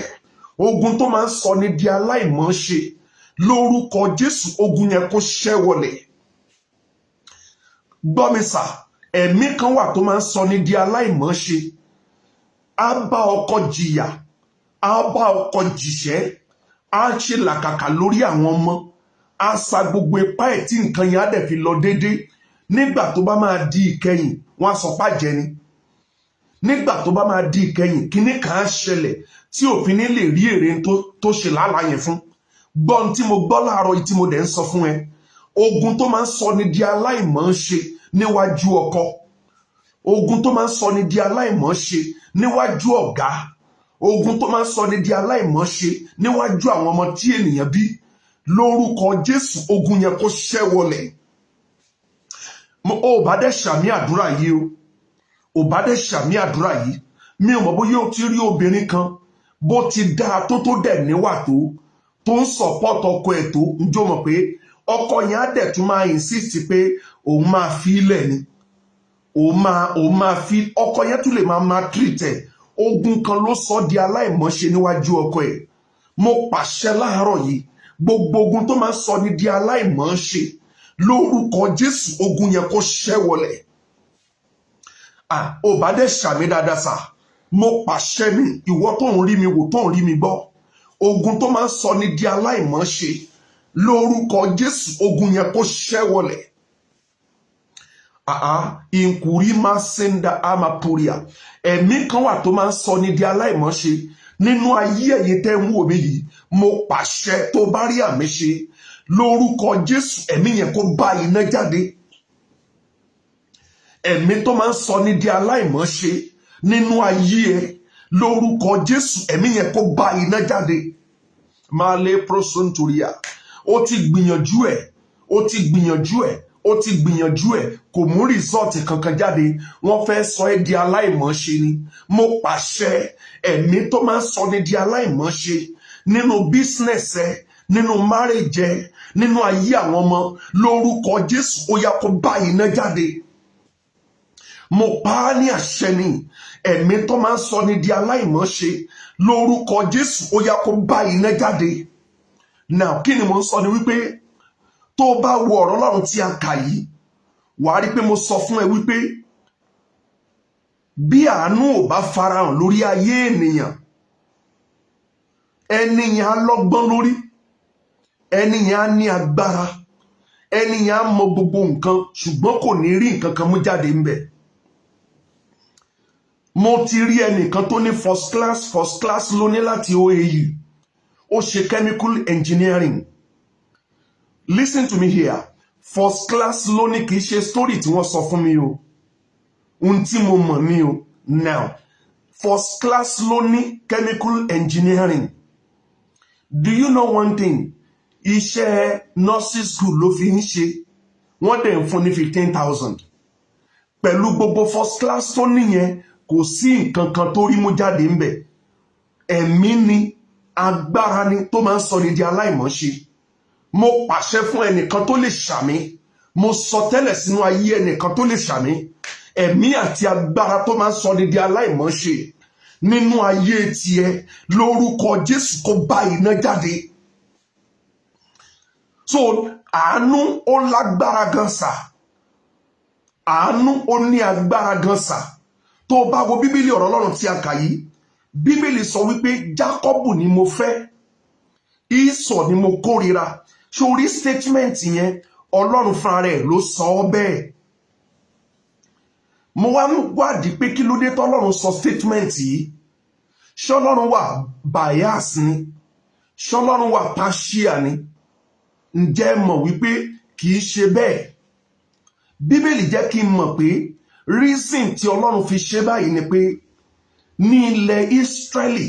ogun tó máa ń sọ ni di aláìmọ́ṣe, lórúkọ Jésù ogun yẹn kó ṣẹ́ wọlẹ̀. Gbọ́ mi sà, ẹ̀mí kan wà tó máa ń sọ ni di aláìmọ́ṣe. Á bá ọkọ jìyà, á bá ọkọ jìṣẹ́, á ṣe làkàkà lórí àwọn ọmọ, á sa gbogbo ipá ẹ̀ tí nǹkan yẹn á dẹ̀ fi lọ déédéé. nígbà tó bá máa di ìkẹyìn wọ́n á sọ pàjẹ́ ni. Nígbà tó bá máa di ìkẹyìn kíní kan á ṣẹlẹ̀ tí òfin ní lè rí èrè tó ṣe làálàá yẹn fún. Gbọ́n tí mo gbọ́ láàárọ̀ yìí tí mo dẹ̀ ń sọ fún ẹ, ogun tó máa ń sọ ni di aláìmọ̀ọ́ṣe níwájú ọkọ, ogun tó máa ń sọ ni di aláìmọ̀ọ́ṣe níwájú ọ̀gá, ogun tó máa ń sọ ni di aláìmọ̀ọ́ṣe níwájú àwọn ọmọ tí ènìyàn bí, lórúkọ Jésù ogun yẹn kó ṣẹ́ wọlẹ̀. Ó bá dẹ̀ ṣàmì àdúrà yìí ó bá dẹ̀ ṣàmì àdúrà yìí, mi ò mọ̀ bóyá o ti rí obìnrin kan bó ti dáa tó dẹ̀ níwà tó ń support ọkọ ẹ̀ tó ń jó mọ̀ pé ọkọ yẹn á dẹ̀ tún máa insist pé òun máa fi ilẹ̀ ni, òun máa fi, ọkọ yẹn tún lè máa treat ẹ̀. Ogun kan ló sọ di aláìmọ̀ọ́ṣe níwájú ọkọ ẹ̀. Mo pàṣẹ láàárọ̀ yìí, gbogbo ogun tó máa ń sọ ni di aláìmọ̀ọ́ṣe lórúkọ Jésù ogun yẹn kó ṣẹ́ wọlẹ̀. Ó bá dẹ̀ ṣàmì dáadáa sà, mo pàṣẹ ní ìwọ tó ń rí mi wò tó ń rí mi gbọ́, ogun tó máa ń sọ ni di aláìmọ̀ọ́ṣe lórúkọ Jésù ogun yẹn kó ṣẹ́ wọlẹ̀. Ìkùrí máa senda amapuria, ẹ̀mí kan wà tó máa ń sọ ni di aláìmọ̀ọ́ṣe nínú ayé ẹ̀yin tẹ́ ń wò mí yìí. Mo pàṣẹ tó bá rí àmì ṣe lórúkọ Jésù, ẹ̀mí yẹn kó bá iná jáde. Ẹ̀mí tó máa ń sọ ni di aláìmọ̀ọ́ṣe nínú ayé ẹ lórúkọ Jésù, ẹ̀mí yẹn kó bá iná jáde. Máa lé prosontoria, ó ti gbìyànjú ẹ̀, kò mú rìsọ́ọ̀tì kankan jáde, wọ́n fẹ́ sọ ẹ́ di aláìmọ̀ọ́ṣe ni. Mo pàṣẹ ẹ̀mí tó máa ń sọ ni di aláìmọ̀ọ́ṣe nínú bísínẹ̀sì ẹ, nínú márèjì ẹ, nínú ayé àwọn ọmọ, lórúkọ Jésù ó yá kó bá iná jáde. Mo pa á ní àṣẹ ni, ẹ̀mí tó máa ń sọ ni di aláìmọ̀ọ́ṣe lórúkọ Jésù ó yá kó bá iná jáde. Now kí ni mo ń sọ ni wípé tó bá wo ọ̀rọ̀ Ọlọ́run tí a kà yìí, wàá rí pé mo sọ fún ẹ wípé bí àánú ò bá farahàn lórí ayé ènìyàn, ẹni yẹn á lọ́gbọ́n lórí, ẹni yẹn á ní agbára, ẹni yẹn á mọ gbogbo nǹkan, ṣùgbọ́n kò ní rí nǹkan kan mú jáde ńbẹ̀. Mo ti rí ẹnìkan tó ní first class ló ní láti OAU, ó ṣe chemical engineering. Listen to me here, first class ló ní, kì í ṣe story tí wọ́n sọ fún mi o, ohun tí mo mọ̀ ni o. Now first class ló ní chemical engineering. Do you know one thing? Iṣẹ́ nursing school ló fi ń ṣe, wọ́n dẹ̀ ń fún ní 15,000. Pẹ̀lú gbogbo first class tó níyẹn, kò sí nǹkan kan tó rí mú jáde ńbẹ̀. Ẹ̀mí ni, agbára ni tó máa ń sọ ni di aláìmọ̀ọ́ṣe. Mo pàṣẹ fún ẹnìkan tó lè ṣàmì, mo sọ tẹ́lẹ̀ sínú ayé ẹnìkan tó lè ṣàmì, ẹ̀mí àti agbára tó máa ń sọ ni di aláìmọ̀ọ́ṣe nínú ayé tiẹ̀ lórúkọ Jésù kó bá iná jáde. So àánú ó lágbára gan sà, àánú ó ní agbára gan sà. Tó bá wo Bíbélì ọ̀rọ̀ Ọlọ́run tí a kà yìí, Bíbélì sọ wípé Jákọ́bù ni mo fẹ́, Ísọ̀ ni mo kórìíra. Sórí statement yẹn Ọlọ́run fúnra rẹ̀ ló sọ ọ́ bẹ́ẹ̀. Mo wá ń wádìí pé kí ló dé tọ́lọ́run sọ statement yìí. Ṣọ́lọ́run wà bias ni, ṣọ́lọ́run wà partial ni. Ǹjẹ́ mọ̀ wípé kì í ṣe bẹ́ẹ̀? Bíbélì jẹ́ kí n mọ̀ pé reason tí Ọlọ́run fi ṣe báyìí ni pé ní ilẹ̀ Ísírẹ́lì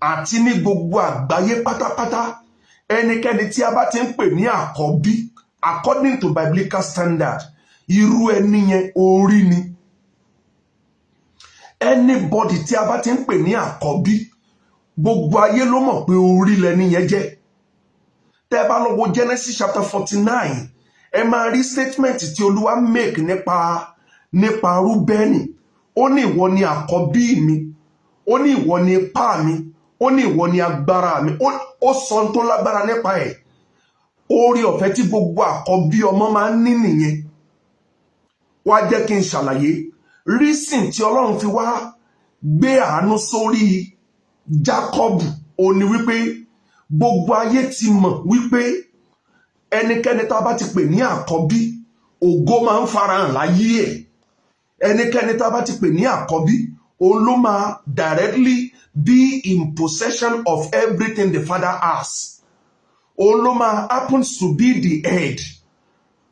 àti ní gbogbo àgbáyé pátápátá, ẹnikẹ́ni tí a bá ti ń pè ní àkọ́bí according to biblical standard, irú ẹni yẹn orí ni. Anybody tí a bá ti ń pè ní àkọ́bí, gbogbo ayé ló mọ̀ pé orí lẹni yẹn jẹ́. Tẹ́ bá lọ wo Genesis chapter 49, ẹ máa rí statement tí Olúwa make nípa Rúbẹ́nì. Ó ní ìwọ ni àkọ́bí mi, ó ní ìwọ ni ipá mi, ó ní ìwọ ni agbára mi. Ó sọ tó lágbára nípa ẹ̀. Oore ọ̀fẹ́ tí gbogbo àkọ́bí ọmọ máa ń ní nìyẹn. Wá jẹ́ kí n ṣàlàyé reason tí Ọlọ́run fi wá gbé àánú sórí Jákọ́bù. Ó ní wípé gbogbo ayé ti mọ̀ wípé ẹnikẹ́ni tá a bá ti pè ní àkọ́bí, ògo máa ń farahàn láyé ẹ̀. Ẹnikẹ́ni tá a bá ti pè ní àkọ́bí, òun ló máa directly be in possession of everything the father has. Òun ló máa happens to be the head.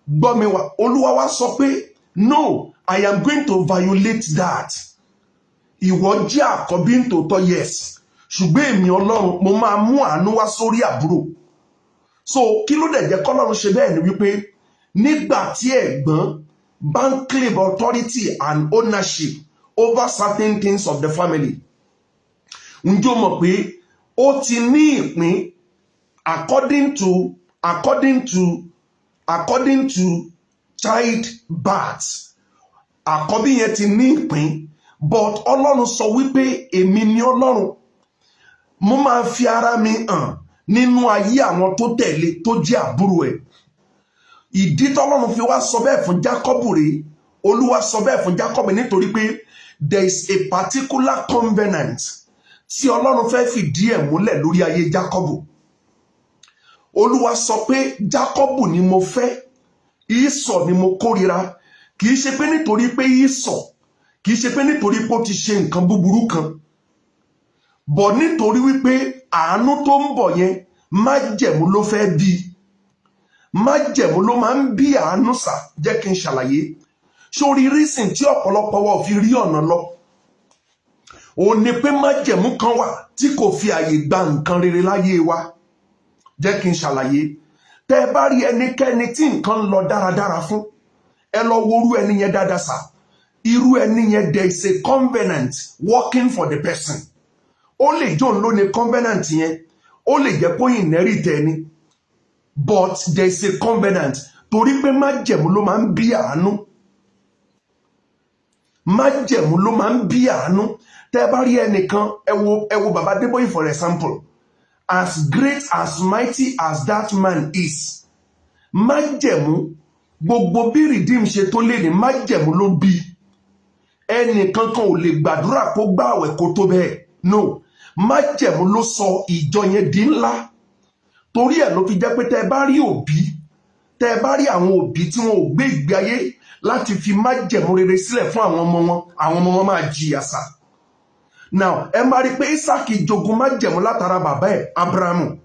Gbọ́ mi wá, Olúwa wá sọ pé no, I am going to violate that. Ìwọ jẹ́ àkọ́bí nítòótọ́, yes, ṣùgbọ́n èmi Ọlọ́run mo máa mú àánú wá sórí àbúrò. So kí ló dẹ̀ jẹ́ kọ́lọ́run ṣe bẹ́ẹ̀ ni wípé nígbà tí ẹ̀gbọ́n bá ń claim authority and ownership over certain things of the family, ǹjẹ́ o mọ̀ pé ó ti ní ìpín according to child birth. Àkọ́bí yẹn ti ní ìpín, but Ọlọ́run sọ wípé èmi ni Ọlọ́run, mo máa fi ara mi hàn nínú ayé àwọn tó tẹ̀lé tó jẹ́ àbúrò ẹ̀. Ìdí tọ́lọ́run fi wá sọ bẹ́ẹ̀ fún Jákọ́bù rèé. Olúwa sọ bẹ́ẹ̀ fún Jákọ́bù nítorí pé there is a particular covenant tí Ọlọ́run fẹ́ fìdí ẹ̀ múlẹ̀ lórí ayé Jákọ́bù. Olúwa sọ pé Jákọ́bù ni mo fẹ́, Ísọ̀ ni mo kórìíra. Kì í ṣe pé nítorí pé Ísọ̀, kì í ṣe pé nítorí pé ó ti ṣe nǹkan búburú kan, bọ̀ nítorí wípé àánú tó ń bọ̀ yẹn májẹ̀mú ló fẹ́ bí. Májẹ̀mú ló máa ń bí àánú sà. Jẹ́ kí n ṣàlàyé. Sórí reason tí ọ̀pọ̀lọpọ̀ wa ò fi rí ọ̀nà lọ, òun ni pé májẹ̀mú kan wà tí kò fi àyè gba nǹkan rere láyé wa. Jẹ́ kí n ṣàlàyé. Tẹ́ ẹ bá rí ẹnikẹ́ni tí nǹkan lọ dáradára fún, ẹ lọ wo irú ẹni yẹn dáadáa sà. Irú ẹni yẹn, there is a covenant working for the person. Ó lè jẹ́ òun ló ní covenant yẹn, ó lè jẹ́ kó inherit ẹni, but there is a covenant. Torí pé májẹ̀mú ló máa ń bí àánú. Májẹ̀mú ló máa ń bí àánú. Tẹ́ bá rí ẹnìkan, ẹ wo Baba Adébóyè for example, as great as mighty as that man is, májẹ̀mú, gbogbo bí redeem ṣe tó lé ní májẹ̀mú ló bí. Ẹnìkan kan ò lè gbàdúrà kó gbààwẹ̀ kó tó bẹ́ẹ̀. No, májẹ̀mú ló sọ ìjọ yẹn di ńlá. Torí ẹ̀ ló fi jẹ́ pé tẹ́ bá rí òbí, tẹ́ bá rí àwọn òbí tí wọn ò gbé ìgbé ayé láti fi májẹ̀mú rere sílẹ̀ fún àwọn ọmọ wọn máa jìyà sà. Now ẹ máa rí pé Ísáàkì jogún májẹ̀mú látara bàbá ẹ̀ Ábúráhámù,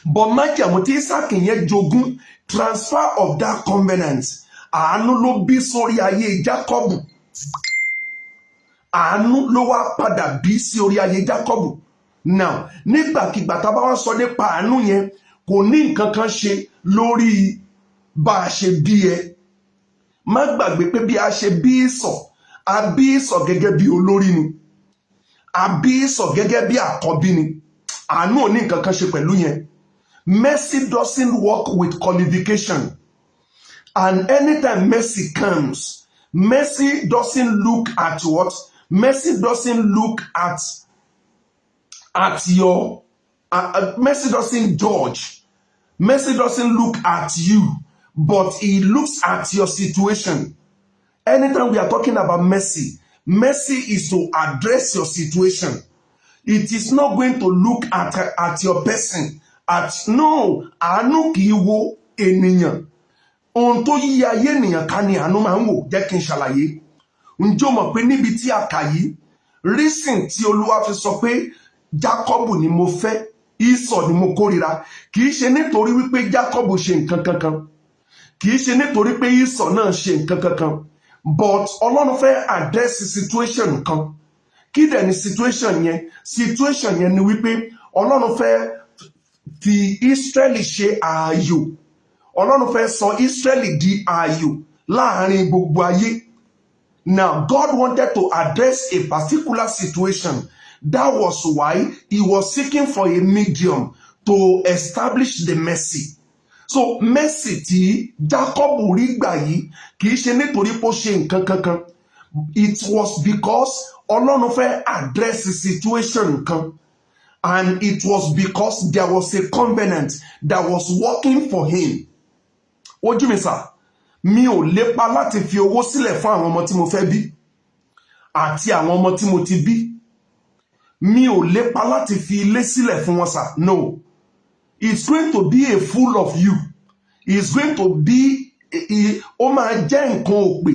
but májẹ̀mú tí Ísáàkì yẹn jogún, transfer of that covenant, àánú ló bí sórí ayé Jákọ́bù. Àánú ló wá padà bí sí orí ayé Jákọ́bù. Now nígbàkigbà tá a bá wá sọ nípa àánú yẹn, kò ní nǹkan kan ṣe lórí bá a ṣe bí ẹ. Má gbàgbé pé bí a ṣe bí Ísọ̀, a bí Ísọ̀ gẹ́gẹ́ bí olórí ni, a bí Ísọ̀ gẹ́gẹ́ bí àkọ́bí ni. Àánú ò ní nǹkan kan ṣe pẹ̀lú yẹn. Mercy doesn't work with qualification, and anytime mercy comes, mercy doesn't look at what? Mercy doesn't look at your mercy doesn't judge. Mercy doesn't look at you, but it looks at your situation. Anytime we are talking about mercy, mercy is to address your situation. It is not going to look at your person. No, àánú kì í wo ènìyàn. Ohun tó yí ayé ènìyàn ká ni àánú máa ń wò. Jẹ́ kí n ṣàlàyé. Ǹjẹ́ o mọ̀ pé níbi tí a kà yìí, reason tí Olúwa fi sọ pé Jákọ́bù ni mo fẹ́, Ísọ̀ ni mo kórìíra, kì í ṣe nítorí wípé Jákọ́bù ṣe nǹkan kankan, kì í ṣe nítorí pé Ísọ̀ náà ṣe nǹkan kankan, but Ọlọ́run fẹ́ address situation kan. Kí dẹ̀ ni situation yẹn? Situation yẹn ni wípé Ọlọ́run fẹ́ fi Ísírẹ́lì ṣe ààyò. Ọlọ́run fẹ́ sọ Ísírẹ́lì di ààyò láàrin gbogbo ayé. Now, God wanted to address a particular situation. That was why he was seeking for a medium to establish the mercy. So, mercy tí Jacob rí gbà yìí kì í ṣe nítorí pé ó ṣe nǹkan kankan. It was because Ọlọ́run fẹ́ address the situation kan. And it was because there was a covenant that was working for him. Ojú mi sà, mi ò lépa láti fi owó sílẹ̀ fún àwọn ọmọ tí mo fẹ́ bí àti àwọn ọmọ tí mo ti bí. Mi ò lépa láti fi ilé sílẹ̀ fún wọn sà. No. It's going to be a full of you. It's going to be ó máa jẹ́ nǹkan òpè,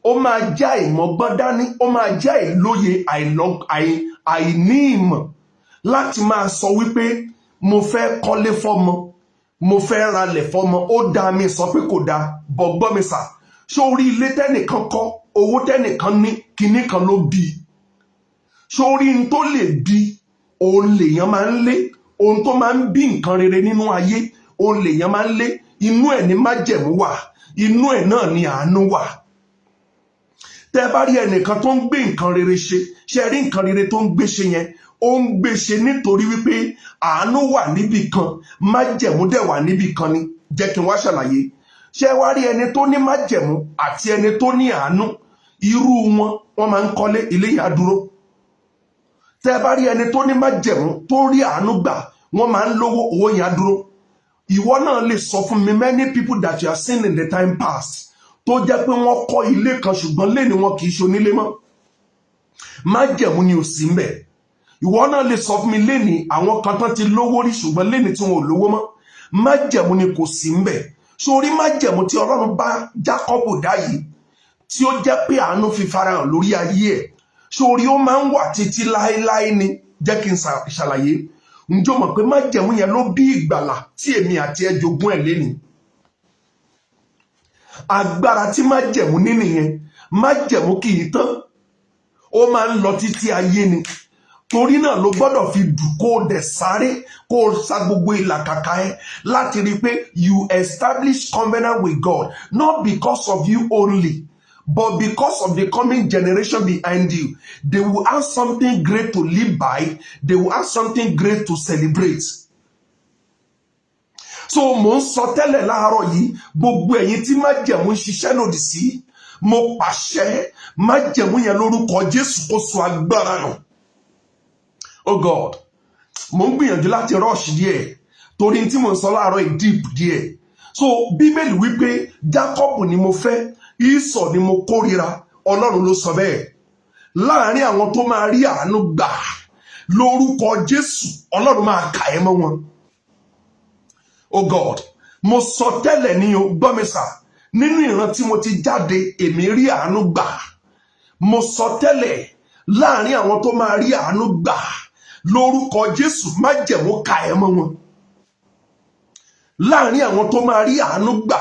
ó máa jẹ́ àìmọ́gbọ́n dání, ó máa jẹ́ àìlóye, àìní ìmọ̀ láti máa sọ wípé mo fẹ́ kọ́lé fọ́mọ, mo fẹ́ ralẹ̀ fọ́mọ. Ó dá mi sọ pé kò dáa, bọ̀ gbọ́ mi sà, ṣé orí ilé tẹ́nìkan kọ́, owó tẹ́nìkan ní, kinní kan ló bí i. Ṣé orí n tó lè bí òun lèèyàn máa ń lé, ohun tó máa ń bí nǹkan rere nínú ayé òun lèèyàn máa ń lé. Inú ẹ̀ ní májẹ̀mú wà, inú ẹ̀ náà ni àánú wà. Tẹ́ bá rí ẹnìkan tó ń gbé nǹkan rere ṣe, ṣe rí nǹkan rere tó ń gbé ṣe yẹn, ó ń gbé ṣe nítorí wípé àánú wà níbì kan, májẹ̀mú dẹ̀ wà níbì kan ni. Jẹ́ kí n wá ṣàlàyé. Ṣé wá rí ẹni tó ní májẹ̀mú àti ẹni tó ní àánú, irú wọn máa ń kọ́lé, ilé yẹn á dúró. Tẹ́ bá rí ẹni tó ní májẹ̀mú tó rí àánú gbà, wọ́n máa ń lówó, owó yẹn á dúró. Ìwọ náà lè sọ fún mi many people that you have seen in the time past tó jẹ́ pé wọ́n kọ́ ilé kan ṣùgbọ́n lé ní wọn kì í ṣe onílé mọ́. Májẹ̀mú ni ò sí ń bẹ̀. Ìwọ náà lè sọ fún mi léni àwọn kan tán ti lówó rí ṣùgbọ́n léni tí wọn ò lówó mọ́. Májẹ̀mú ni kò sí ń bẹ̀. Sórí májẹ̀mú tí Ọlọ́run bá Jákọ́bù dá yìí, tí ó jẹ́ pé àánú fi farahàn lórí ayé ẹ̀, sórí ó máa ń wà títí láéláé ni. Jẹ́ kí n ṣàlàyé. Ǹjọ́ mọ̀ pé májẹ̀mú yẹn ló bí ìgbàlà tí èmi àti ẹ jogún ẹ̀ léni. Agbára tí májẹ̀mú ní nìyẹn. Májẹ̀mú kì í tán, ó máa ń lọ títí ayé ni. Torí náà ló gbọ́dọ̀ fi dùn kó o dẹ̀ sáré, kó o sa gbogbo ìlàkàkà ẹ láti rí i pé you establish covenant with God, not because of you only, but because of the coming generation behind you. They will have something great to live by. They will have something great to celebrate. So mo ń sọ tẹ́lẹ̀ láàárọ̀ yìí, gbogbo ẹ̀yin tí májẹ̀mú ń ṣiṣẹ́ lòdì sí, mo pàṣẹ májẹ̀mú yẹn lórúkọ Jésù kó sọ agbára nù. Oh God, mo ń gbìyànjú láti rush díẹ̀ torí tí mo ń sọ láàárọ̀ yìí deep díẹ̀. So Bíbélì wípé Jákọ́bù ni mo fẹ́, Ísọ̀ ni mo kórìíra. Ọlọ́run ló sọ bẹ́ẹ̀. Láàárín àwọn tó máa rí àánú gbà lórúkọ Jésù, Ọlọ́run máa kà ẹ́ mọ́ wọn. Oh God, mo sọ tẹ́lẹ̀ ní o, gbọ́ mi sà, nínú ìran tí mo ti jáde, èmi rí àánú gbà. Mo sọ tẹ́lẹ̀ láàárín àwọn tó máa rí àánú gbà lórúkọ Jésù, májẹ̀mú kà ẹ́ mọ́ wọn. Láàárín àwọn tó máa rí àánú gbà,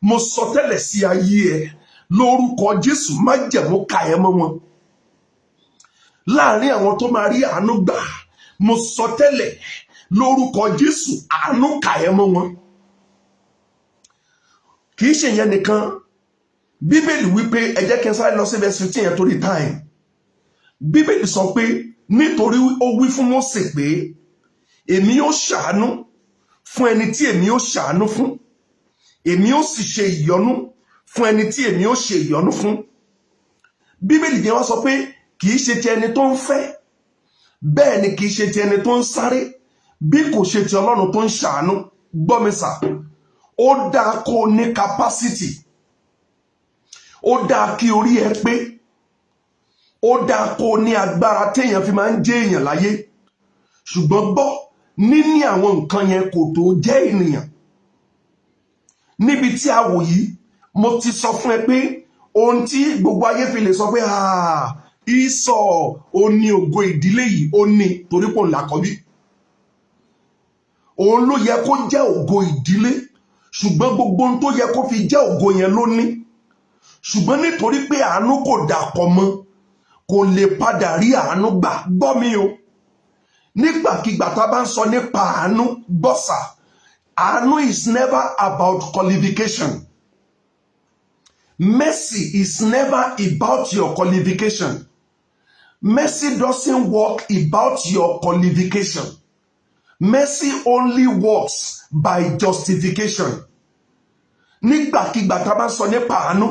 mo sọ tẹ́lẹ̀ sí ayé ẹ lórúkọ Jésù, májẹ̀mú kà ẹ́ mọ́ wọn. Láàárín àwọn tó máa rí àánú gbà, mo sọ tẹ́lẹ̀ lórúkọ Jésù, àánú kà ẹ́ mọ́ wọn. Kì í ṣe yẹn nìkan. Bíbélì wípé, ẹ jẹ́ kí n sáré lọ sí verse 15 yẹn torí time. Bíbélì sọ pé nítorí ó wí fún Mósè pé èmi ó ṣàánú fún ẹni tí èmi ó ṣàánú fún, èmi ó sì ṣe ìyọ́nú fún ẹni tí èmi ó ṣe ìyọ́nú fún. Bíbélì yẹn wá sọ pé kì í ṣe ti ẹni tó ń fẹ́, bẹ́ẹ̀ ni kì í ṣe ti ẹni tó ń sáré, bí kò ṣe ti Ọlọ́run tó ń ṣàánú. Gbọ́ mi sà, ó dáa kó o ní capacity, ó dáa kí orí ẹ pé, ó dáa kó o ní agbára téèyàn fi máa ń jẹ́ èèyàn láyé. Ṣùgbọ́n gbọ́, níní àwọn nǹkan yẹn kò tó jẹ́ ènìyàn. Níbi tí a wò yìí, mo ti sọ fún ẹ pé ohun tí gbogbo ayé fi lè sọ pé Ísọ̀ ó ní ògo ìdílé yìí, ó ní torí pò lákọ̀bí. Òun ló yẹ kó jẹ́ ògo ìdílé, ṣùgbọ́n gbogbo ohun tó yẹ kó fi jẹ́ ògo yẹn ló ní. Ṣùgbọ́n nítorí pé àánú kò dàpọ̀ mọ́, kò lè padà rí àánú gbà. Gbọ́ mi o, nígbàkigbà tá a bá ń sọ nípa àánú, gbọ́sà, àánú is never about qualification. Mercy is never about your qualification. Mercy doesn't work about your qualification. Mercy only works by justification. Nígbàkigbà tá a bá ń sọ nípa àánú,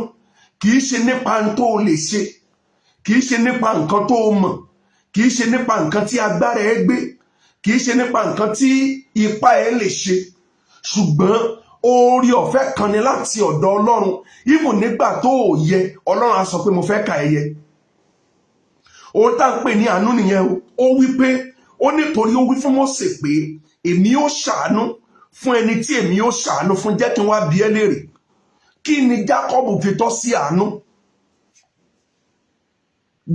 kì í ṣe nípa nǹkan tó lè ṣe, kì í ṣe nípa nǹkan tó mọ̀, kì í ṣe nípa nǹkan tí agbára ẹ gbé, kì í ṣe nípa nǹkan tí ipá ẹ lè ṣe, ṣùgbọ́n oore ọ̀fẹ́ kan ni láti ọ̀dọ̀ Ọlọ́run. Even nígbà tó ò yẹ, Ọlọ́run á sọ pé mo fẹ́ kà ẹ́ yẹ. Ohun tá à ń pè ní àánú nìyẹn o. Ó wí pé, ó nítorí ó wí fún Mósè pé èmi ó ṣàánú fún ẹni tí èmi ó ṣàánú fún. Jẹ́ kí n wá bi ẹ́ léèrè, kí ni Jacob fi tọ́ sí àánú?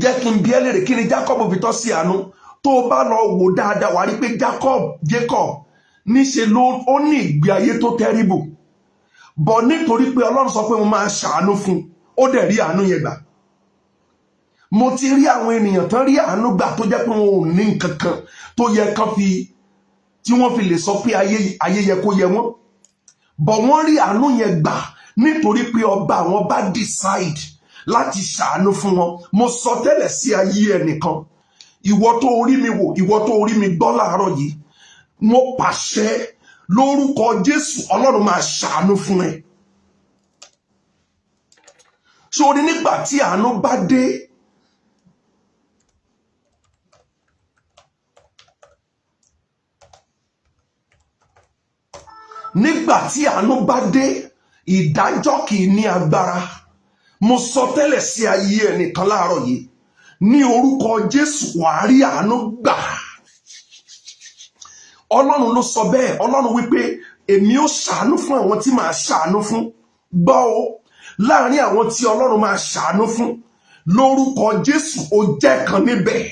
Jẹ́ kí n bi ẹ́ léèrè, kí ni Jacob fi tọ́ sí àánú? Tó o bá lọ wò dáadáa wà rí pé Jacob níṣe ló ó ní ìgbé ayé tó tẹ́rìbù, bọ̀ nítorí pé Ọlọ́run sọ pé mo máa ṣàánú fún, ó dẹ̀ rí àánú yẹn gbà. Mo ti rí àwọn ènìyàn tán rí àánú gbà tó jẹ́ pé wọn ò ní nǹkan kan tó yẹ kán tí wọ́n fi lè sọ pé ayé yẹ kó yẹ wọ́n, bọ̀ wọ́n rí àánú yẹn gbà nítorí pé ọba àwọn bá decide láti ṣàánú fún wọn. Mo sọ tẹ́lẹ̀ sí ayé ẹnìkan, ìwọ tó orí mi wò, ìwọ tó orí mi gbọ́ láàárọ̀ yìí, mo pàṣẹ lórúkọ Jésù, Ọlọ́run máa ṣàánú fún ẹ. Sórí nígbà tí àánú bá dé, nígbà tí àánú bá dé, ìdájọ́ kì í ní agbára. Mo sọ tẹ́lẹ̀ sí ayé ẹnìkan láàárọ̀ yìí, ní orúkọ Jésù wàá rí àánú gbà. Ọlọ́run ló sọ bẹ́ẹ̀. Ọlọ́run wípé èmi ó ṣàánú fún àwọn tí màá ṣàánú fún. Gbọ́ o, láàrin àwọn tí Ọlọ́run máa ṣàánú fún, lórúkọ Jésù ó jẹ́ kan níbẹ̀.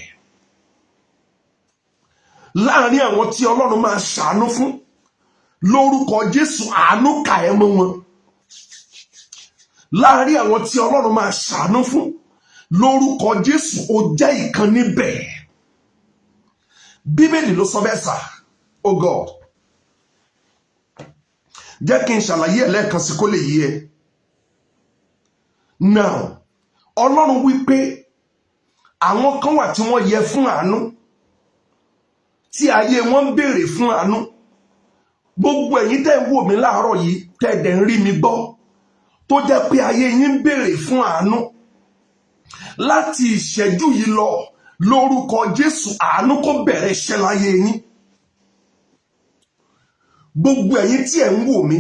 Láàrin àwọn tí Ọlọ́run máa ṣàánú fún, lórúkọ Jésù àánú kà ẹ́ mọ́ wọn. Láàrin àwọn tí Ọlọ́run máa ṣàánú fún, lórúkọ Jésù ó jẹ́ ìkan níbẹ̀. Bíbélì ló sọ bẹ́ẹ̀ sà. Oh God, jẹ́ kí n ṣàlàyé ẹ̀ lẹ́ẹ̀kan sí kó lè yé ẹ. Now, Ọlọ́run wípé àwọn kan wà tí wọ́n yẹ fún àánú, tí ayé wọn ń béèrè fún àánú. Gbogbo ẹ̀yin tẹ́ ń wò mí láàárọ̀ yìí, tẹ́ dẹ̀ ń rí mi gbọ́, tó jẹ́ pé ayé yín ń béèrè fún àánú. Láti ìṣẹ́jú yìí lọ, lórúkọ Jésù, àánú kó bẹ̀rẹ̀ iṣẹ́ láyé yín. Gbogbo ẹ̀yin tí ẹ̀ ń wò mí,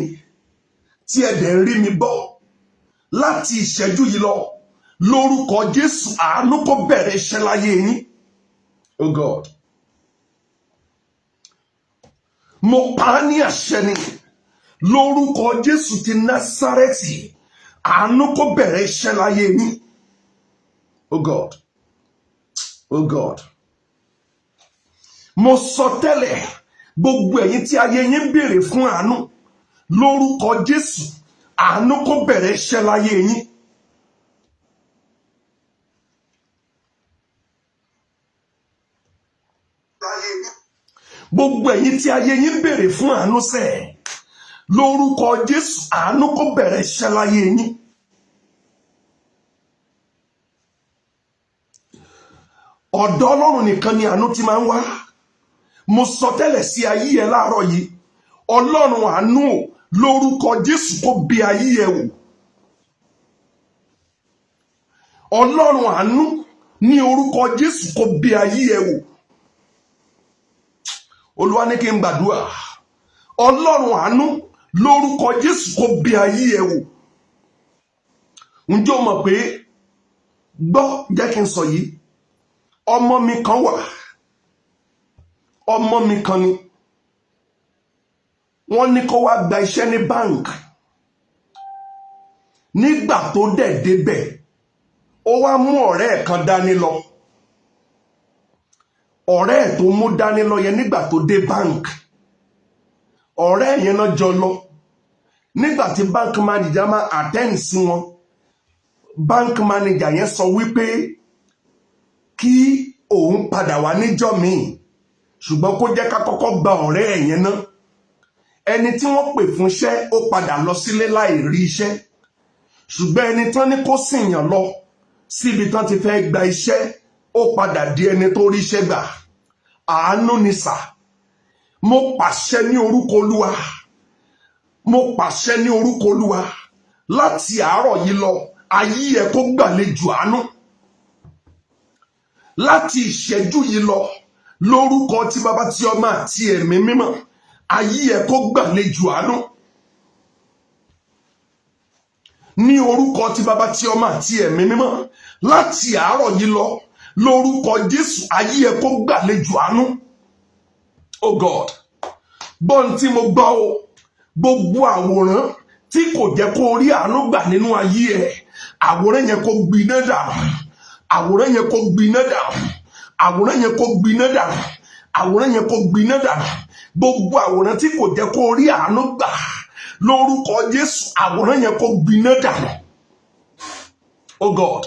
tí ẹ dẹ̀ ń rí mi gbọ́, láti ìṣẹ́jú yìí lọ, lórúkọ Jésù, àánú kó bẹ̀rẹ̀ iṣẹ́ láyé yín. Oh God, mo pa á ní àṣẹ ni, lórúkọ Jésù ti Násárẹ́tì, àánú kó bẹ̀rẹ̀ iṣẹ́ láyé yín. Oh God, oh God, mo sọ tẹ́lẹ̀, gbogbo ẹ̀yin tí ayé yín ń béèrè fún àánú, lórúkọ Jésù, àánú kó bẹ̀rẹ̀ iṣẹ́ láyé yín. Gbogbo ẹ̀yin tí ayé yín ń béèrè fún àánú sẹ́ẹ̀, lórúkọ Jésù, àánú kó bẹ̀rẹ̀ iṣẹ́ láyé yín. Ọ̀dọ̀ Ọlọ́run nìkan ni àánú ti máa ń wá. Mo sọ tẹ́lẹ̀ sí ayé ẹ láàárọ̀ yìí, Ọlọ́run àánú lórúkọ Jésù kó bẹ̀ ayé ẹ wò. Ọlọ́run àánú ní orúkọ Jésù kó bẹ̀ ayé ẹ wò. Olúwa ní kí n gbàdúrà, Ọlọ́run àánú lórúkọ Jésù kó bẹ̀ ayé ẹ wò. Ǹjẹ́ o mọ̀ pé, gbọ́, jẹ́ kí n sọ yìí, ọmọ mi kan wà, ọmọ mi kan ni wọ́n ní kó wá gba iṣẹ́ ní bank. Nígbà tó dẹ̀ débẹ̀, ó wá mú ọ̀rẹ́ ẹ̀ kan dání lọ. Ọ̀rẹ́ ẹ̀ tó mú dání lọ yẹn, nígbà tó dé bank, ọ̀rẹ́ yẹn náà jọ lọ. Nígbà tí bank manager máa attend sí wọn, bank manager yẹn sọ wípé kí òun padà wá níjọ́ míì, ṣùgbọ́n kó jẹ́ ká kọ́kọ́ gba ọ̀rẹ́ ẹ̀ yẹn náà. Ẹni tí wọ́n pè fún iṣẹ́ ó padà lọ sílé láì rí iṣẹ́, ṣùgbọ́n ẹni tán ní kó sìyàn lọ síbi tán ti fẹ́ gba iṣẹ́, ó padà di ẹni tó rí iṣẹ́ gbà. Àánú ni sà. Mo pàṣẹ ní orúkọ Olúwa, mo pàṣẹ ní orúkọ Olúwa, láti àárọ̀ yìí lọ, ayé ẹ kó gbàlejò àánú. Láti ìṣẹ́jú yìí lọ, lórúkọ tí Baba, tí Ọmọ àti Ẹ̀mí Mímọ́, ayé ẹ kó gbàlejò àánú. Ní orúkọ tí Baba, tí Ọmọ àti Ẹ̀mí Mímọ́, láti àárọ̀ yìí lọ, lórúkọ Jésù, ayé ẹ kó gbàlejò àánú. Oh God, gbọ́n tí mo gbọ́ o, gbogbo àwòrán tí kò jẹ́ kó rí àánú gbà nínú ayé ẹ̀, àwòrán yẹn kó gbiná dànù, àwòrán yẹn kó gbiná dànù, àwòrán yẹn kó gbiná dànù, àwòrán yẹn kó gbiná dànù. Gbogbo àwòrán tí kò jẹ́ kó rí àánú gbà lórúkọ Jésù, àwòrán yẹn kó gbiná dànù. Oh God,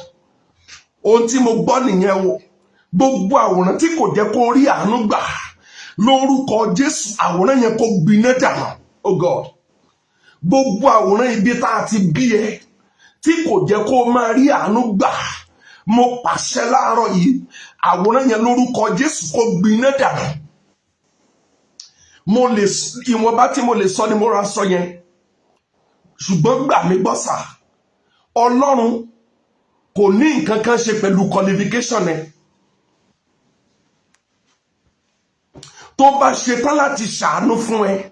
ohun tí mo gbọ́ nìyẹn o. Gbogbo àwòrán tí kò jẹ́ kó rí àánú gbà lórúkọ Jésù, àwòrán yẹn kó gbiná dànù. Oh God, gbogbo àwòrán ibi tá a ti bí ẹ tí kò jẹ́ kó máa rí àánú gbà, mo pàṣẹ láàárọ̀ yìí, àwòrán yẹn lórúkọ Jésù kó gbiná dànù. Ìwọ̀nba tí mo lè sọ ni mo ra sọ yẹn, ṣùgbọ́n gbà mí gbọ́ sà, Ọlọ́run kò ní nǹkan kan ṣe pẹ̀lú qualification ẹ. Tó bá ṣe tán láti ṣàánú fún ẹ,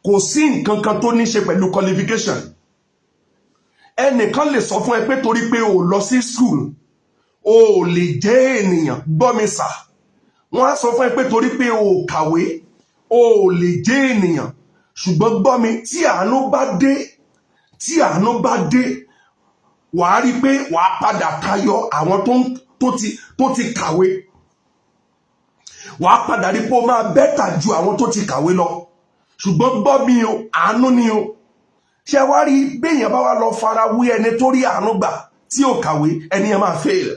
kò sí nǹkan kan tó ní ṣe pẹ̀lú qualification. Ẹnìkan lè sọ fún ẹ pé torí pé o lọ sí school o lè jẹ́ ènìyàn. Gbọ́ mi sà, wọ́n á sọ fún ẹ pé torí pé o kàwé o lè jẹ́ ènìyàn. Ṣùgbọ́n gbọ́ mi, tí àánú bá dé, wàá rí pé wàá padà tayọ àwọn tó ti kàwé. Wàá padà rí pé ó máa bẹ́tà ju àwọn tó ti kàwé lọ. Ṣùgbọ́n gbọ́ mi o, àánú ni o. Ṣé wá rí béèyàn bá wá lọ fara wé ẹni tó rí àánú gbà tí ò kàwé, ẹni yẹn máa fail.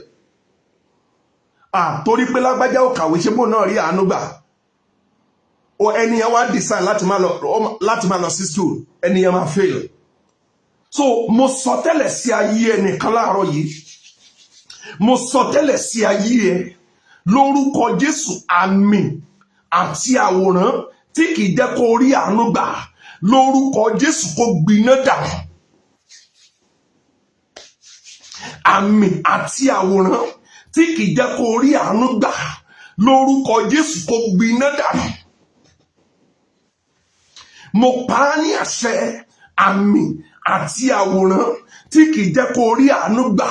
Torí pé lágbájá ò kàwé, ṣé bó náà rí àánú gbà? Ẹni yẹn wá decide láti máa lọ sí school, ẹni yẹn máa fail. So mo sọ tẹ́lẹ̀ sí ayé ẹnìkan láàárọ̀ yìí, mo sọ tẹ́lẹ̀ sí ayé ẹ lórúkọ Jésù, àmì àti àwòrán tí kì í jẹ́ kó rí àánú gbà lórúkọ Jésù kó gbiná dànù. Àmì àti àwòrán tí kì í jẹ́ kó rí àánú gbà lórúkọ Jésù kó gbiná dànù. Mo pa á ní àṣẹ, àmì àti àwòrán tí kì í jẹ́ kó rí àánú gbà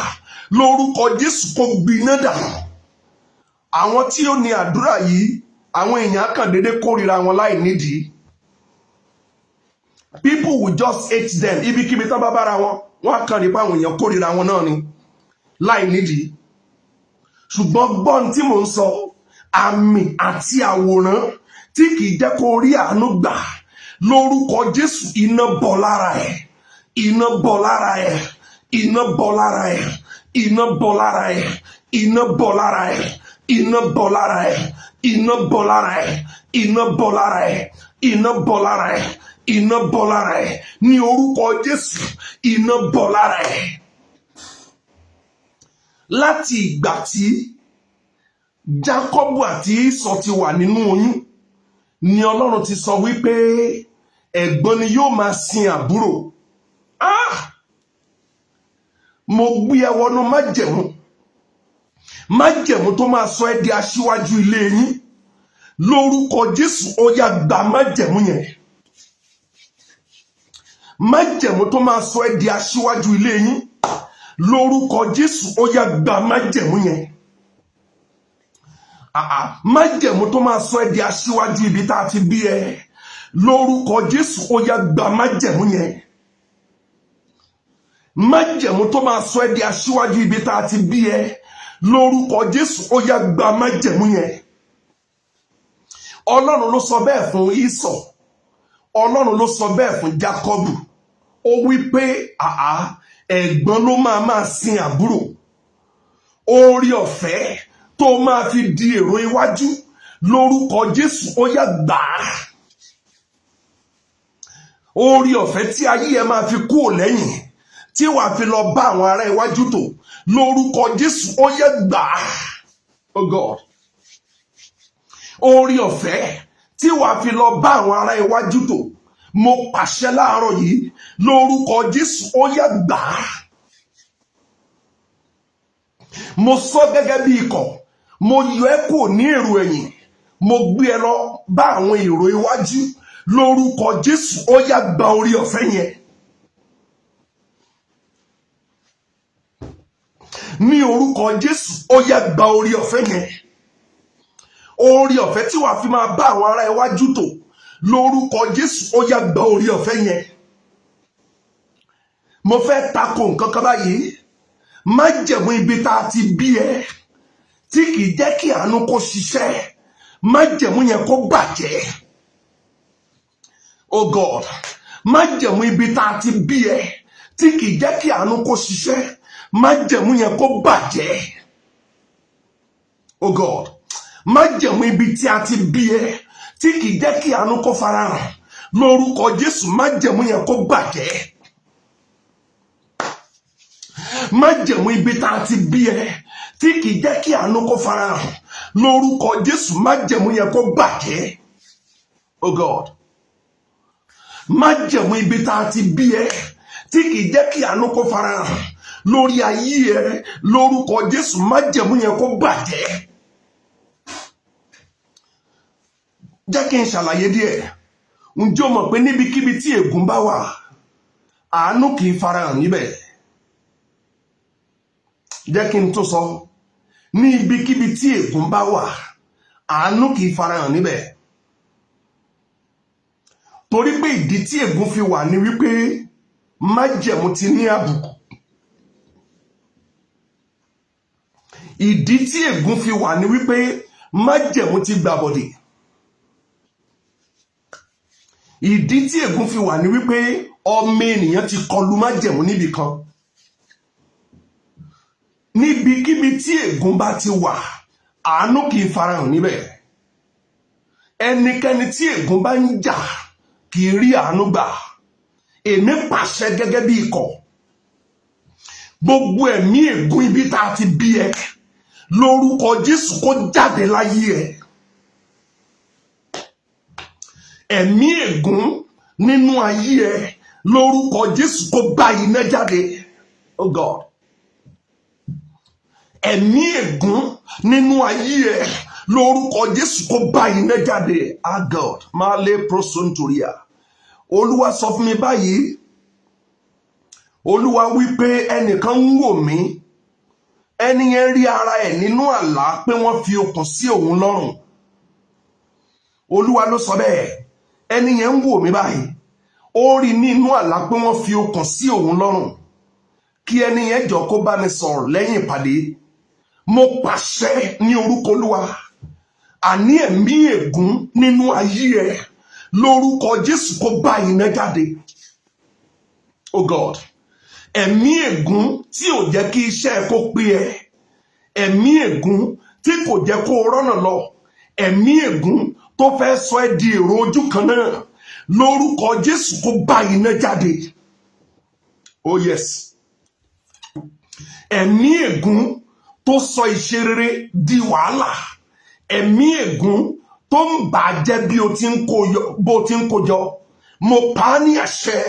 lórúkọ Jésù kó gbiná dànù. Àwọn tí ó ní àdúrà yìí, àwọn èèyàn kàn déédé kórìíra wọn láì nídìí. People will just hate them. Ibikíbi tán bá bára wọn, wọ́n á kàn rí pé àwọn èèyàn kórìíra wọn náà ni láì nídìí. Ṣùgbọ́n gbọ́n tí mò ń sọ, àmì àti àwòrán tí kì í jẹ́ kó rí àánú gbà lórúkọ Jésù, iná bọ́ lára ẹ̀, iná bọ́ lára ẹ̀, iná bọ́ lára ẹ̀, iná bọ́ lára ẹ̀, iná bọ́ lára ẹ̀, iná bọ́ lára ẹ̀, iná bọ́ lára ẹ̀, iná bọ́ lára ẹ̀, iná bọ́ lára ẹ̀, iná bọ́ lára ẹ̀, ní orúkọ Jésù, iná bọ́ lára ẹ̀. Láti ìgbà tí Jákọ́bù àti Ísọ̀ ti wà nínú oyún ni Ọlọ́run ti sọ wípé ẹ̀gbọ́n ni yóò máa sin àbúrò. Mo gbé ẹ wọnú májẹ̀mú tó máa sọ ẹ́ di aṣíwájú ilé yín lórúkọ Jésù. Ó yá gba májẹ̀mú yẹn. Májẹ̀mú tó máa sọ ẹ́ di aṣíwájú ilé yín lórúkọ Jésù. Ó yá gba májẹ̀mú yẹn. Májẹ̀mú tó máa sọ ẹ́ di aṣíwájú ibi tá a ti bí ẹ lórúkọ Jésù. Ó yá gba májẹ̀mú yẹn. Májẹ̀mú tó máa sọ ẹ́ di aṣíwájú ibi tá a ti bí ẹ lórúkọ Jésù. Ó yá gba májẹ̀mú yẹn. Ọlọ́run ló sọ bẹ́ẹ̀ fún Ísọ̀, Ọlọ́run ló sọ bẹ́ẹ̀ fún Jákọ́bù. Ó wí pé ẹ̀gbọ́n ló máa sin àbúrò. Oore ọ̀fẹ́ tó máa fi di èrò iwájú lórúkọ Jésù. Ó yá gbà á. Oore ọ̀fẹ́ tí ayé ẹ máa fi kúrò lẹ́yìn, tí wàá fi lọ bá àwọn ará iwájú tò lórúkọ Jésù. Ó yá gbà á. Oh God. Oore ọ̀fẹ́ tí wàá fi lọ bá àwọn ará iwájú tò, mo pàṣẹ láàárọ̀ yìí lórúkọ Jésù. Ó yá gbà á. Mo sọ gẹ́gẹ́ bí ikọ̀, mo yọ ẹ́ kúrò ní èrò ẹ̀yìn, mo gbé ẹ lọ bá àwọn èrò iwájú lórúkọ Jésù. Ó yá gba oore ọ̀fẹ́ yẹn. Ní orúkọ Jésù, ó yá gba oore ọ̀fẹ́ yẹn. Oore ọ̀fẹ́ tí wàá fi máa bá àwọn ará iwájú tò lórúkọ Jésù. Ó yá gba oore ọ̀fẹ́ yẹn. mo fẹ́ tako nǹkan kan báyìí. Májẹ̀mú ibi tá a ti bí ẹ tí kì í jẹ́ kí àánú kó ṣiṣẹ́, májẹ̀mú yẹn kó bàjẹ́. Oh God, májẹ̀mú ibi tá a ti bí ẹ tí kì í jẹ́ kí àánú kó ṣiṣẹ́, májẹ̀mú yẹn kó bàjẹ́. Oh God, májẹ̀mú ibi tí a ti bí ẹ tí kì í jẹ́ kí àánú kó farahàn, lórúkọ Jésù májẹ̀mú yẹn kó bàjẹ́. Májẹ̀mú ibi tá a ti bí ẹ tí kì í jẹ́ kí àánú kó farahàn, lórúkọ Jésù májẹ̀mú yẹn kó bàjẹ́. Oh God, májẹ̀mú ibi tá a ti bí ẹ tí kì í jẹ́ kí àánú kó farahàn lórí ayé ẹ, lórúkọ Jésù májẹ̀mú yẹn kó bàjẹ́. Jẹ́ kí n ṣàlàyé díẹ̀. Ǹjẹ́ o mọ̀ pé níbikíbi tí ègún bá wà, àánú kì í farahàn níbẹ̀? Jẹ́ kí n tó sọ, ní ibikíbi tí ègún bá wà, àánú kì í farahàn níbẹ̀. Torí pé ìdí tí ègún fi wà ní wípé májẹ̀mú ti ní àbùkù. Ìdí tí ègún fi wà ní wípé májẹ̀mú ti gbàbọ̀dè. Ìdí tí ègún fi wà ní wípé ọmọ ènìyàn ti kọlu májẹ̀mú níbì kan. Níbikíbi tí ègún bá ti wà, àánú kì í farahàn níbẹ̀. Ẹnikẹ́ni tí ègún bá ń jà kì í rí àánú gbà. Èmi pàṣẹ gẹ́gẹ́ bí ikọ̀, gbogbo ẹ̀mí ègún ibi tá a ti bí ẹ, lórúkọ Jésù kó jáde láyé ẹ. Ẹ̀mí ègún nínú ayé ẹ, lórúkọ Jésù kó bá iná jáde. Oh God. Ẹ̀mí ègún nínú ayé ẹ, lórúkọ Jésù kó bá iná jáde. Ah God, máa lé prosontoria. Olúwa sọ fún mi báyìí. Olúwa wí pé ẹnìkan ń wò mí. Ẹni yẹn rí ara ẹ̀ nínú àlá pé wọ́n fi okùn sí òun lọ́rùn. Olúwa ló sọ bẹ́ẹ̀. Ẹni yẹn ń wò mí báyìí. Ó rí nínú àlá pé wọ́n fi okùn sí òun lọ́rùn. Kí ẹni yẹn jọ kó bá mi sọ̀rọ̀ lẹ́yìn ìpàdé. Mo pàṣẹ ní orúkọ Olúwa. Àní ẹ̀mí ègún nínú ayé ẹ, lórúkọ Jésù kó bá iná jáde. Oh God. Ẹ̀mí ègún tí ò jẹ́ kí iṣẹ́ ẹ kó pé ẹ. Ẹ̀mí ègún tí kò jẹ́ kó rọ́nà lọ. Ẹ̀mí ègún tó fẹ́ sọ ẹ́ di èrò ojú kan náà, lórúkọ Jésù kó bá iná jáde. Oh yes. Ẹ̀mí ègún tó sọ iṣẹ́ rere di wàhálà. Ẹ̀mí ègún tó ń bàjẹ́ bí o ti ń kó jọ. Mo pa á ní àṣẹ,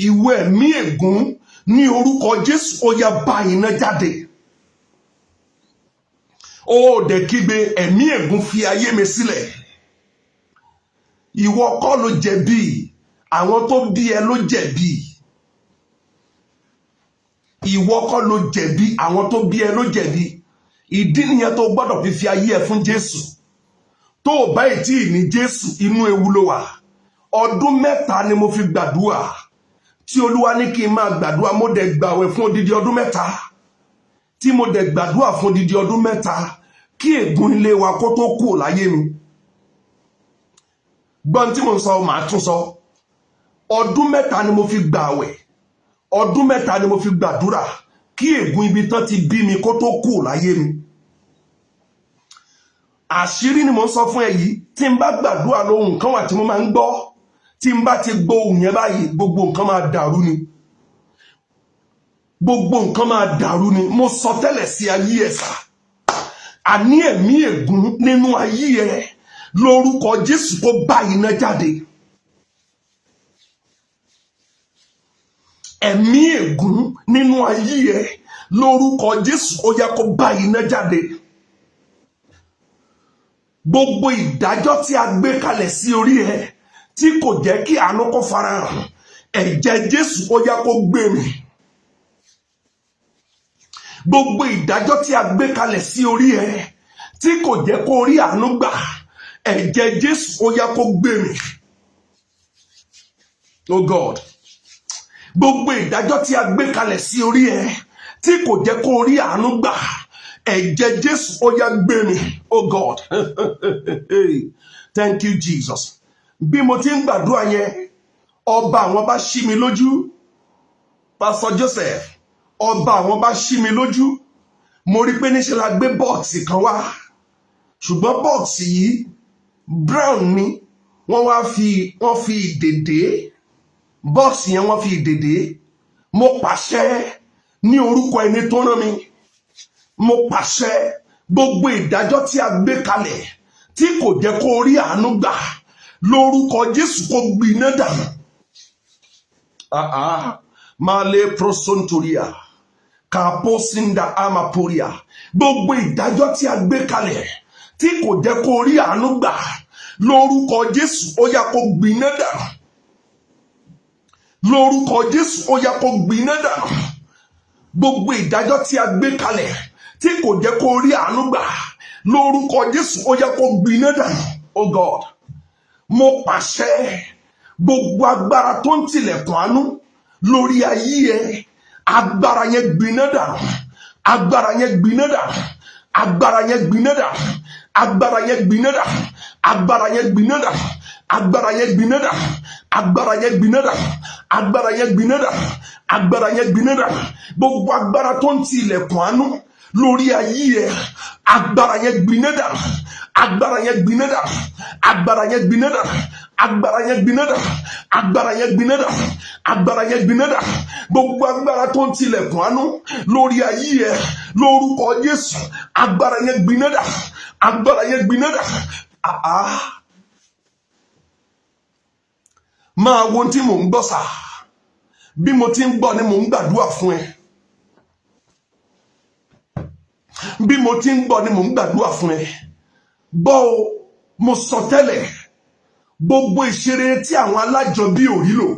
ìwọ ẹ̀mí ègún ní orúkọ Jésù ó yá bá iná jáde. Ó dẹ̀ kígbe, ẹ̀mí ègún fi ayé mi sílẹ̀. Ìwọ kọ́ ló jẹ̀bi, àwọn tó bí ẹ ló jẹ̀bi. Ìwọ kọ́ ló jẹ̀bi, àwọn tó bí ẹ ló jẹ̀bi. Ìdí nìyẹn tó gbọ́dọ̀ fi ayé ẹ fún Jésù. Tó o bá ìtì ní Jésù, inú ewu ló wà. Ọdún 3 ni mo fi gbàdúrà. Tí Olúwa ní kí n máa gbàdúrà, mo dẹ̀ gbàwẹ̀ fún odidi ọdún 3. Tí mo dẹ̀ gbàdúrà fún odidi ọdún 3 kí ègún ilé wa kó tó kú láyé mi. Gbọ́n tí mo ń sọ, màá tún sọ. Ọdún 3 ni mo fi gbàwẹ̀. Ọdún 3 ni mo fi gbàdúrà kí ègún ibi tán ti bí mi kó tó kú láyé mi. Àṣírí ni mo ń sọ fún ẹ yìí. Tí n bá gbàdúrà lóhùn kan wà tí mo máa ń gbọ́. Tí n bá ti gbọ́ ohùn yẹn báyìí, gbogbo nǹkan máa dàrú ni. Gbogbo nǹkan máa dàrú ni. Mo sọ tẹ́lẹ̀ sí ayé ẹ̀ sà. Àní ẹ̀mí ègún nínú ayé ẹ, lórúkọ Jésù kó bá iná jáde. Ẹ̀mí ègún nínú ayé ẹ, lórúkọ Jésù ó yá kó bá iná jáde. Gbogbo ìdájọ́ tí a gbé kalẹ̀ sí orí ẹ tí kò jẹ́ kí àánú kó farahàn, ẹ̀jẹ̀ Jésù ó yá kó gbé mì. Gbogbo ìdájọ́ tí a gbé kalẹ̀ sí orí ẹ tí kò jẹ́ kó rí àánú gbà, ẹ̀jẹ̀ Jésù ó yá kó gbé mì. Oh God. gbogbo ìdájọ́ tí a gbé kalẹ̀ sí orí ẹ tí kò jẹ́ kó rí àánú gbà, ẹ̀jẹ̀ Jésù ó yá gbé mi. Oh God. Thank you Jesus. Bí mo ti ń gbàdúrà yẹn, ọba àwọn bá ṣí mi lójú. Pastor Joseph, ọba àwọn bá ṣí mi lójú. Mo rí pé níṣẹ́ la gbé bọ́ọ̀sì kan wá, ṣùgbọ́n bọ́ọ̀sì yìí brown ni. Wọ́n fi ìdèdè bọ́ọ̀sì yẹn, wọ́n fi ìdèdè. Mo pàṣẹ ní orúkọ ẹni tó rán mi, mo pàṣẹ gbogbo ìdájọ́ tí a gbé kalẹ̀ tí kò jẹ́ kó rí àánú gbà, lórúkọ Jésù kó gbiná dànù. Male prosontoria kaposinda amaporia. Gbogbo ìdájọ́ tí a gbé kalẹ̀ tí kò jẹ́ kó rí àánú gbà, lórúkọ Jésù ó yá kó gbiná dànù. Lórúkọ Jésù ó yá kó gbiná dànù. Gbogbo ìdájọ́ tí a gbé kalẹ̀ tí kò jẹ́ kó rí àánú gbà, lórúkọ Jésù ó yá kó gbiná dànù. Oh God, mo pàṣẹ gbogbo agbára tó ń tilẹ̀kùn àánú lórí ayé ẹ, agbára yẹn gbiná dànù. Agbára yẹn gbiná dànù. Agbára yẹn gbiná dànù. Agbára yẹn gbiná dànù. Agbára yẹn gbiná dànù. Agbára yẹn gbiná dànù. Agbára yẹn gbiná dànù. Agbára yẹn gbiná dànù. Agbára yẹn gbiná dànù. Gbogbo agbára tó ń tilẹ̀kùn àánú lórí ayé ẹ, agbára yẹn gbiná dànù. Agbára yẹn gbiná dànù. Agbára yẹn gbiná dànù. Agbára yẹn gbiná dànù. Agbára yẹn gbiná dànù. Agbára yẹn gbiná dànù. Gbogbo agbára tó ń tilẹ̀kùn àánú lórí ayé ẹ, lórúkọ Jésù, agbára yẹn gbiná dànù. Agbára yẹn gbiná dànù. Máa wo tí mò ń gbọ́ sà. Bí mo ti ń gbọ́ ni mò ń gbàdúrà fún ẹ. Bí mo ti ń gbọ́ ni mò ń gbàdúrà fún ẹ. Gbọ́ o, mo sọ tẹ́lẹ̀, gbogbo ìṣeré tí àwọn alájọbí ò rí lò,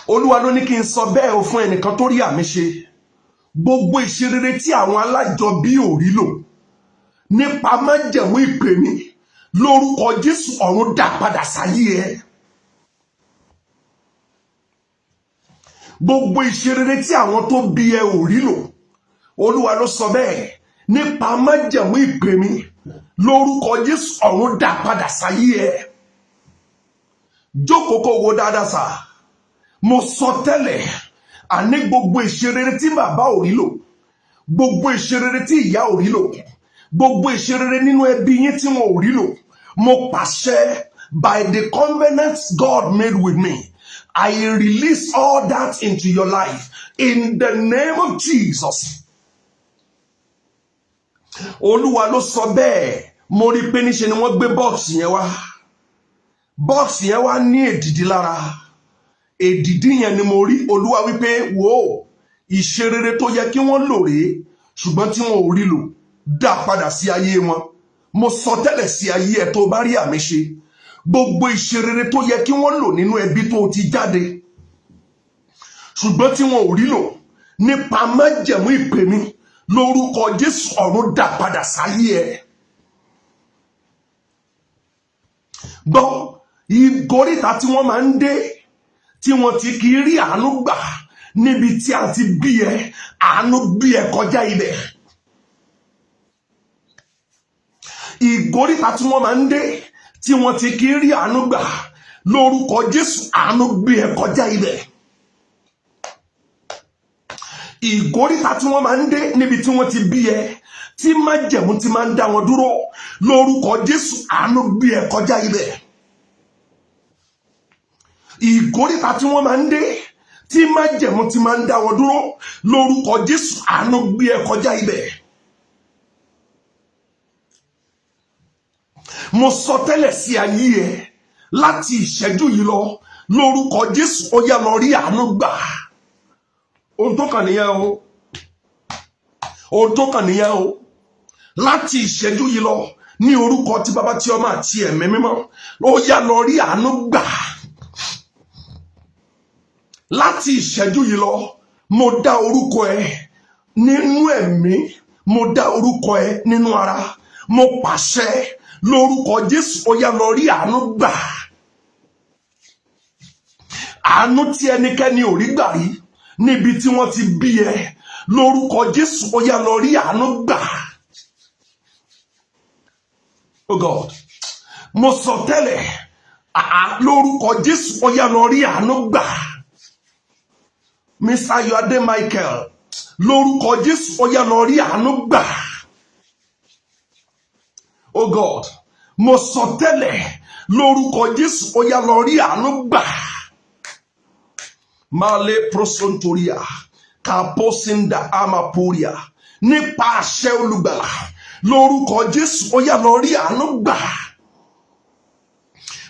Olúwa ló ní kí n sọ bẹ́ẹ̀ o fún ẹnìkan tó rí àmì ṣe. Gbogbo ìṣeré tí àwọn alájọbí ò rí lò nípa májẹ̀mú ìpè mi, lórúkọ Jésù ọ̀run dá padà sáyé ẹ. Gbogbo ìṣeré tí àwọn tó bí ẹ ò rí lò, Olúwa ló sọ bẹ́ẹ̀, nípa májẹ̀mú ìpè mi, lórúkọ Jésù ọ̀run dá padà sáyé ẹ. Jókòó kó wo dáadáa sà. Mo sọ tẹ́lẹ̀, àní gbogbo ìṣeré tí bàbá ò rí lò, gbogbo ìṣeré tí ìyá ò rí lò, gbogbo ìṣeré nínú ẹbí yín tí wọn ò rí lò, mo pàṣẹ by the covenant God made with me, I release all that into your life in the name of Jesus. Olúwa ló sọ bẹ́ẹ̀. Mo rí pé níṣe ni wọ́n gbé bọ́ọ̀sì yẹn wá. Bọ́ọ̀sì yẹn wá ní èdìdí lára. Èdìdí yẹn ni mo rí. Olúwa wípé wò ó, ìṣerere tó yẹ kí wọ́n lò rèé, ṣùgbọ́n tí wọn ò rí lò, dá padà sí ayé wọn. Mo sọ tẹ́lẹ̀ sí ayé ẹ tó bá rí àmì ṣe. Gbogbo ìṣerere tó yẹ kí wọ́n lò nínú ẹbí tó ti jáde, ṣùgbọ́n tí wọn ò rí lò, nípa májẹ̀mú ìpè mi, lórúkọ Jésù ọ̀run dá padà sáyé ẹ. Gbọ́, ìgòríta tí wọ́n máa ń dé, tí wọ́n ti kì í rí àánú gbà níbi tí a ti bí ẹ, àánú bí ẹ kọjá ibẹ̀. Ìgòríta tí wọ́n máa ń dé, tí wọ́n ti kì í rí àánú gbà, lórúkọ Jésù àánú bí ẹ kọjá ibẹ̀. Ìgòríta tí wọ́n máa ń dé níbi tí wọ́n ti bí ẹ, tí májẹ̀mú ti máa ń dá wọn dúró, lórúkọ Jésù àánú bí ẹ kọjá ibẹ̀. Ìgòríta tí wọ́n máa ń dé, tí májẹ̀mú ti máa ń dá wọn dúró, lórúkọ Jésù àánú bí ẹ kọjá ibẹ̀. Mo sọ tẹ́lẹ̀ sí ayé ẹ láti ìṣẹ́jú yìí lọ, lórúkọ Jésù ó yá lọ rí àánú gbà. Ohun tó kàn nìyẹn o. Ohun tó kàn nìyẹn o. Láti ìṣẹ́jú yìí lọ, ní orúkọ tí Baba, tí Ọmọ àti Ẹ̀mí Mímọ́, ó yá lọ rí àánú gbà. Láti ìṣẹ́jú yìí lọ, mo dá orúkọ ẹ nínú ẹ̀mí, mo dá orúkọ ẹ nínú ara, mo pàṣẹ lórúkọ Jésù ó yá lọ rí àánú gbà. àánú tí ẹnikẹ́ni ò rí gbà rí níbi tí wọ́n ti bí ẹ, lórúkọ Jésù ó yá lọ rí àánú gbà. Oh God, mo sọ tẹ́lẹ̀, lórúkọ Jésù ó yá lọ rí àánú gbà. Mr. Ayọ̀adé Michael, lórúkọ Jésù ó yá lọ rí àánú gbà. Oh God, mo sọ tẹ́lẹ̀, lórúkọ Jésù ó yá lọ rí àánú gbà. Male prosontoria kaposinda amapuria, nípa àṣẹ olùgbàlà, lórúkọ Jésù ó yá lọ rí àánú gbà.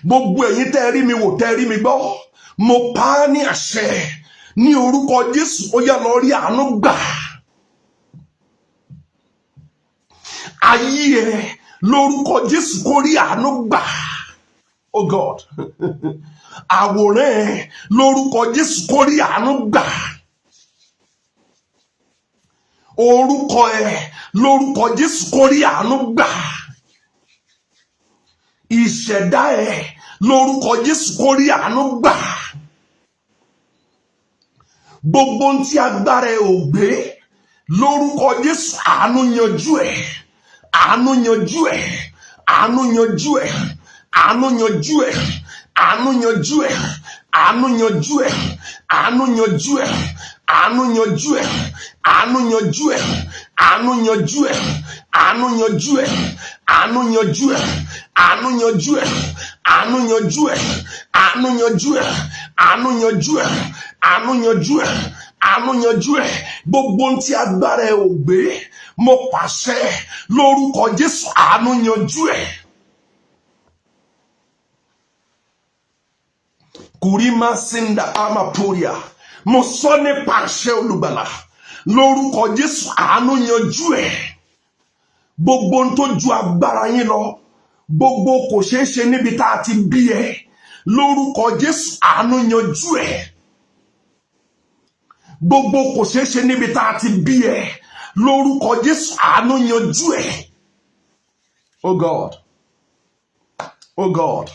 Gbogbo ẹ̀yin tẹ́ rí mi wò, tẹ́ rí mi gbọ́, mo pa á ní àṣẹ ní orúkọ Jésù ó yá lọ rí àánú gbà. Ayé ẹ lórúkọ Jésù kó rí àánú gbà. Oh God, àwòrán ẹ lórúkọ Jésù kó rí àánú gbà. Orúkọ ẹ lórúkọ Jésù kó rí àánú gbà. Ìṣẹ̀dá ẹ lórúkọ Jésù kó rí àánú gbà. Gbogbo ohun tí agbára ẹ ò gbé, lórúkọ Jésù àánú yanjú ẹ, àánú yanjú ẹ, àánú yanjú ẹ, àánú yanjú ẹ, àánú yanjú ẹ, àánú yanjú ẹ, àánú yanjú ẹ, àánú yanjú ẹ, àánú yanjú ẹ, àánú yanjú ẹ, àánú yanjú ẹ, àánú yanjú ẹ, àánú yanjú ẹ, àánú yanjú ẹ, àánú yanjú ẹ, àánú yanjú ẹ, àánú yanjú ẹ, àánú yanjú ẹ. Gbogbo ohun tí agbára ẹ ò gbé, mo pàṣẹ lórúkọ Jésù àánú yanjú ẹ. Kurima sinda amapuria, mo sọ nípa àṣẹ olùgbàlà, lórúkọ Jésù àánú yanjú ẹ. Gbogbo ohun tó ju agbára yín lọ, gbogbo kò ṣeé ṣe níbi tá a ti bí ẹ, lórúkọ Jésù àánú yanjú ẹ. Gbogbo kò ṣeé ṣe níbi tá a ti bí ẹ, lórúkọ Jésù àánú yanjú ẹ. Oh God, oh God,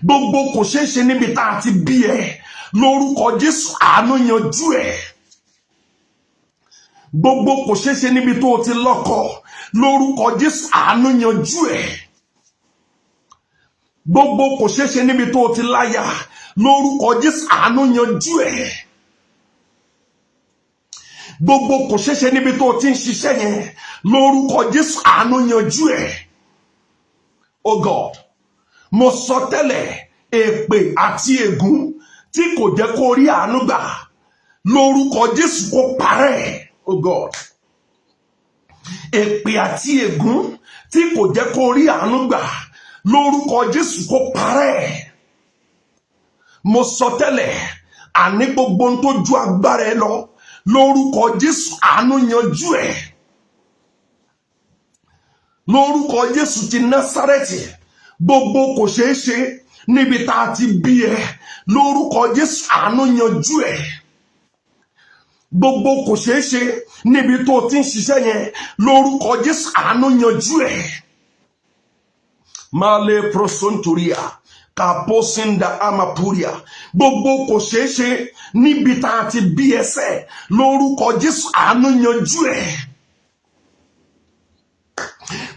gbogbo kò ṣeé ṣe níbi tá a ti bí ẹ, lórúkọ Jésù àánú yanjú ẹ. Gbogbo kò ṣeé ṣe níbi tó o ti lọ́kọ, lórúkọ Jésù àánú yanjú ẹ. Gbogbo kò ṣeé ṣe níbi tó o ti láya, lórúkọ Jésù àánú yanjú ẹ. Gbogbo kò ṣeé ṣe níbi tó o ti ń ṣiṣẹ́ yẹn, lórúkọ Jésù àánú yanjú ẹ. Oh God, mo sọ tẹ́lẹ̀, èpè àti ègún tí kò jẹ́ kó rí àánú gbà, lórúkọ Jésù kó parẹ́. Oh God, èpè àti ègún tí kò jẹ́ kó rí àánú gbà, lórúkọ Jésù kó parẹ́. Mo sọ tẹ́lẹ̀, àní gbogbo ohun tó ju agbára ẹ lọ, lórúkọ Jésù àánú yanjú ẹ. Lórúkọ Jésù ti Násárẹ́tì, gbogbo kò ṣeé ṣe níbi tá a ti bí ẹ, lórúkọ Jésù àánú yanjú ẹ. Gbogbo kò ṣeé ṣe níbi tó o ti ń ṣiṣẹ́ yẹn, lórúkọ Jésù àánú yanjú ẹ. Male prosontoria kaposinda amapuria, gbogbo kò ṣeé ṣe níbi tá a ti bí ẹsẹ̀, lórúkọ Jésù àánú yanjú ẹ.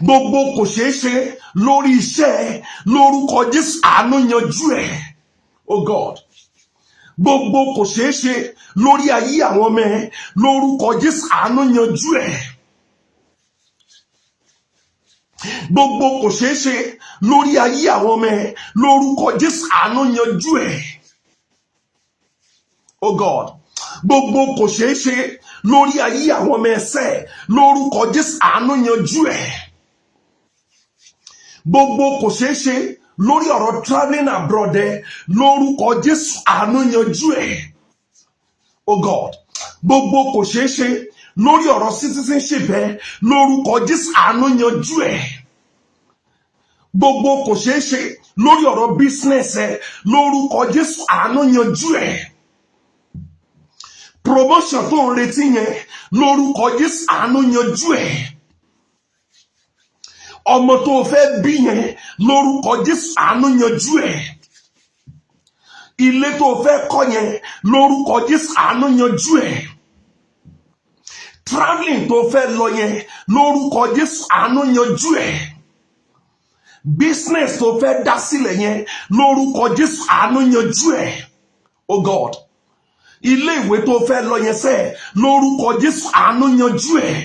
Gbogbo kò ṣeé ṣe lórí iṣẹ́, lórúkọ Jésù àánú yanjú ẹ. Oh God, gbogbo kò ṣeé ṣe lórí ayé àwọn ọmọ ẹ, lórúkọ Jésù àánú yanjú ẹ. Gbogbo kò ṣeé ṣe lórí ayé àwọn ọmọ ẹ, lórúkọ Jésù àánú yanjú ẹ. Oh God, gbogbo kò ṣeé ṣe lórí ayé àwọn ọmọ ẹsẹ, lórúkọ Jésù àánú yanjú ẹ. Gbogbo kò ṣeé ṣe lórí ọ̀rọ̀ traveling abroad ẹ, lórúkọ Jésù àánú yanjú ẹ. Oh God, gbogbo kò ṣeé ṣe lórí ọ̀rọ̀ citizenship ẹ, lórúkọ Jésù àánú yanjú ẹ. Gbogbo kò ṣeé ṣe lórí ọ̀rọ̀ business ẹ, lórúkọ Jésù àánú yanjú ẹ. Promotion tó ń retí yẹn, lórúkọ Jésù àánú yanjú ẹ. Ọmọ tó fẹ́ bí yẹn, lórúkọ Jésù àánú yanjú ẹ. ilé tó fẹ́ kọ́ yẹn lórúkọ Jésù àánú yanjú ẹ̀. Traveling tó fẹ́ lọ yẹn lórúkọ Jésù àánú yanjú ẹ̀. Business tó fẹ́ dá sílẹ̀ yẹn lórúkọ Jésù àánú yanjú ẹ̀. Oh God, ilé ìwé tó fẹ́ lọ yẹn sẹ́ lórúkọ Jésù àánú yanjú ẹ̀.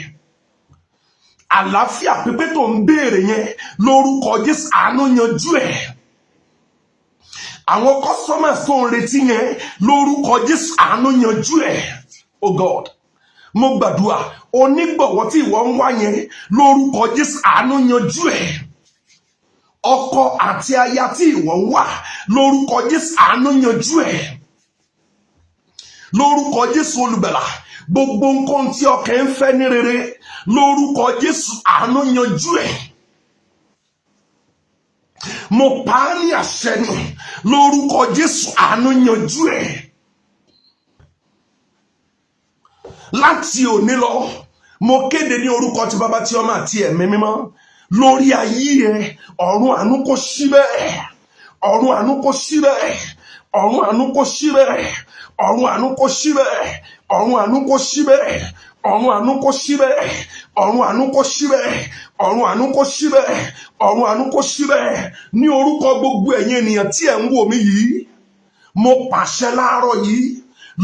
Àlàáfíà pípé tó ń béèrè yẹn lórúkọ Jésù àánú yanjú ẹ̀. Àwọn customers tó ń retí yẹn lórúkọ Jésù àánú yanjú ẹ̀. Oh God, mo gbàdúrà onígbọ̀wọ́ tí ìwọ ń wá yẹn lórúkọ Jésù àánú yanjú ẹ̀. Ọkọ àti aya tí ìwọ ń wá lórúkọ Jésù àánú yanjú ẹ̀. Lórúkọ Jésù olùgbàlà, gbogbo nǹkan tí ọkàn ń fẹ́ ní rere lórúkọ Jésù àánú yanjú ẹ̀. Mo pa á ní àṣẹ ni lórúkọ Jésù àánú yanjú ẹ̀. Láti òní lọ, mo kéde ní orúkọ ti Baba ti Ọmọ àti Ẹ̀mí Mímọ́ lórí ayé ẹ, ọ̀run àánú kó ṣí bẹ́ẹ̀, ọ̀run àánú kó ṣí bẹ́ẹ̀, ọ̀run àánú kó ṣí bẹ́ẹ̀, ọ̀run àánú kó ṣí bẹ́ẹ̀, ọ̀run àánú kó ṣí bẹ́ẹ̀, ọ̀run àánú kó ṣí bẹ́ẹ̀, ọ̀run àánú kó ṣí bẹ́ẹ̀, ọ̀run àánú kó ṣí bẹ́ẹ̀, ọ̀run àánú kó ṣí bẹ́ẹ̀. Ní orúkọ gbogbo ẹ̀yin ènìyàn tí ẹ̀ ń wò mí yìí, mo pàṣẹ láàárọ̀ yìí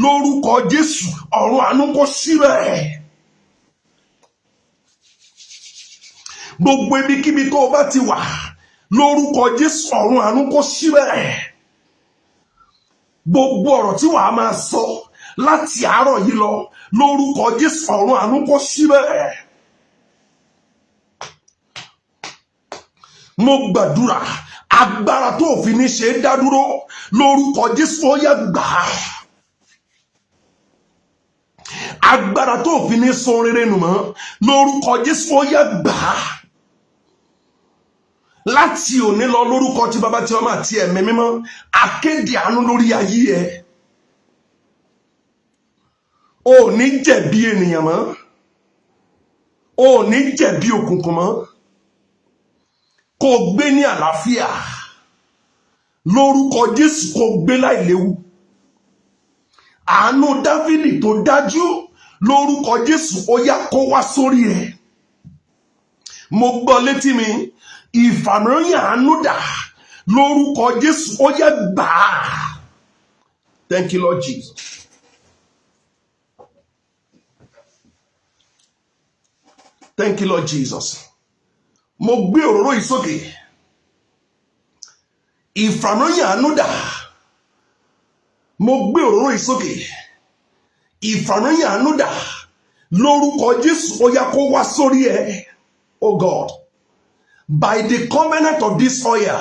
lórúkọ Jésù, ọ̀run àánú kó ṣí bẹ́ẹ̀. Gbogbo ibikíbi tó o bá ti wà lórúkọ Jésù, ọ̀run àánú kó ṣí bẹ́ẹ̀. Gbogbo ọ̀rọ̀ tí wàá máa sọ láti àárọ̀ yìí lọ lórúkọ Jésù, ọ̀run àánú kó ṣí bẹ́ẹ̀. Mo gbàdúrà agbára tó fi ní ṣe é dá dúró lórúkọ Jésù ó yá gbà á. Agbára tó fi ní sọ rere nù mọ́ lórúkọ Jésù ó yá gbà á. Láti òní lọ lórúkọ ti Baba ti Ọmọ àti Ẹ̀mí Mímọ́, akéde àánú lórí ayé ẹ. O ní jẹ̀bi ènìyàn mọ́, o ní jẹ̀bi òkùnkùn mọ́. Kó gbé ní àlàáfíà lórúkọ Jésù, kó gbé láìléwu. Àánú Dáfídì tó dájú lórúkọ Jésù ó yá kó wá sórí ẹ. Mo gbọ́ létí mi, ìfàmìíràn àánú dà lórúkọ Jésù ó yá gbà á. Thank you, Lord Jesus. Thank you, Lord Jesus. Mo gbé òróró yìí sókè. Ìfàmìíràn àánú dà. Mo gbé òróró yìí sókè. Ìfàmìíràn àánú dà lórúkọ Jésù ó yá kó wá sórí ẹ. Oh God, by the covenant of this oil,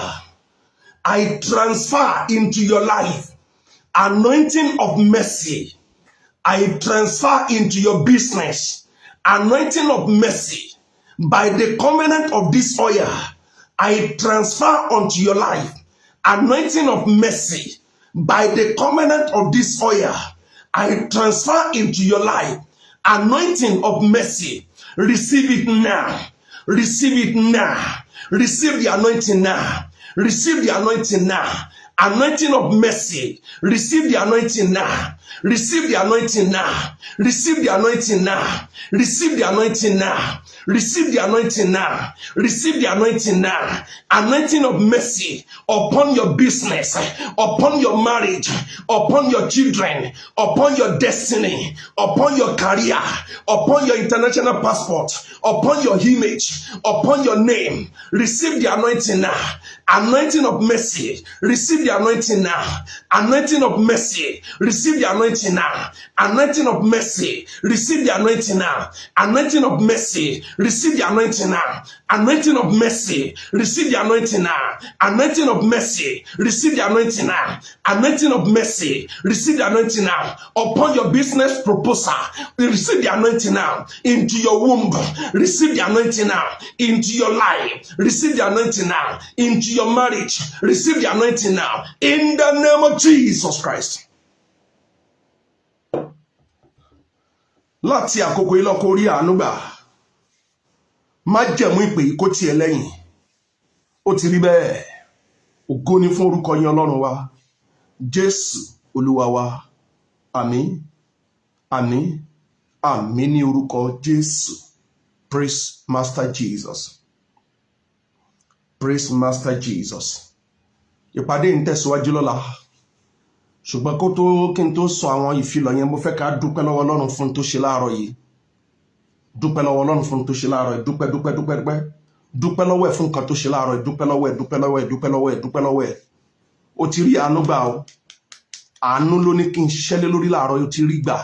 I transfer into your life anointing of mercy. I transfer into your business anointing of mercy. By the covenant of this oil, I transfer unto your life anointing of mercy. By the covenant of this oil, I transfer into your life anointing of mercy. Receive it now. Receive it now. Receive the anointing now. Receive the anointing now. Anointing of mercy. Receive the anointing now. Receive the anointing now. Receive the anointing now. Receive the anointing now. Receive the anointing now. Receive the anointing now. Anointing of mercy upon your business, upon your marriage, upon your children, upon your destiny, upon your career, upon your international passport, upon your image, upon your name. Receive the anointing now. Anointing of mercy. Receive the anointing now. Anointing of mercy. Receive the anointing now. Anointing of mercy. Receive the anointing now. Anointing of mercy. Receive the anointing now. Anointing of mercy. Receive the anointing now. Anointing of mercy. Receive the anointing now. Anointing of mercy. Receive the anointing now. Upon your business proposal. Receive the anointing now. Into your womb. Receive the anointing now. Into your life. Receive the anointing now. Into your marriage. Receive the anointing now. In the name of Jesus Christ. Láti àkókò yìí lọ kó rí àánú gbà. Má jẹ̀mú ìpè yìí kó tiẹ̀ lẹ́yìn. Ó ti rí bẹ́ẹ̀. Ògo ni fún orúkọ yín Ọlọ́run wa. Jésù Olúwa wa. Àmín, àmín, àmín ní orúkọ Jésù. Praise Master Jesus. Praise Master Jesus. Ìpàdé ń tẹ̀síwájú lọ́la. Ṣùgbọ́n kí n tó sọ àwọn ìfilọ̀ yẹn, mo fẹ́ ká dúpẹ́ lọ́wọ́ Ọlọ́run fún tó ṣe láàárọ̀ yìí. Dúpẹ́ lọ́wọ́ Ọlọ́run fún tó ṣe láàárọ̀ yìí. Dúpẹ́ lọ́wọ́ ẹ̀ fún nǹkan tó ṣe láàárọ̀ yìí. Dúpẹ́ lọ́wọ́ ẹ̀. O ti rí àánú gbà o. Àánú ló ní kí n ṣiṣẹ́ lé lórí láàárọ̀ yìí, o ti rí gbà.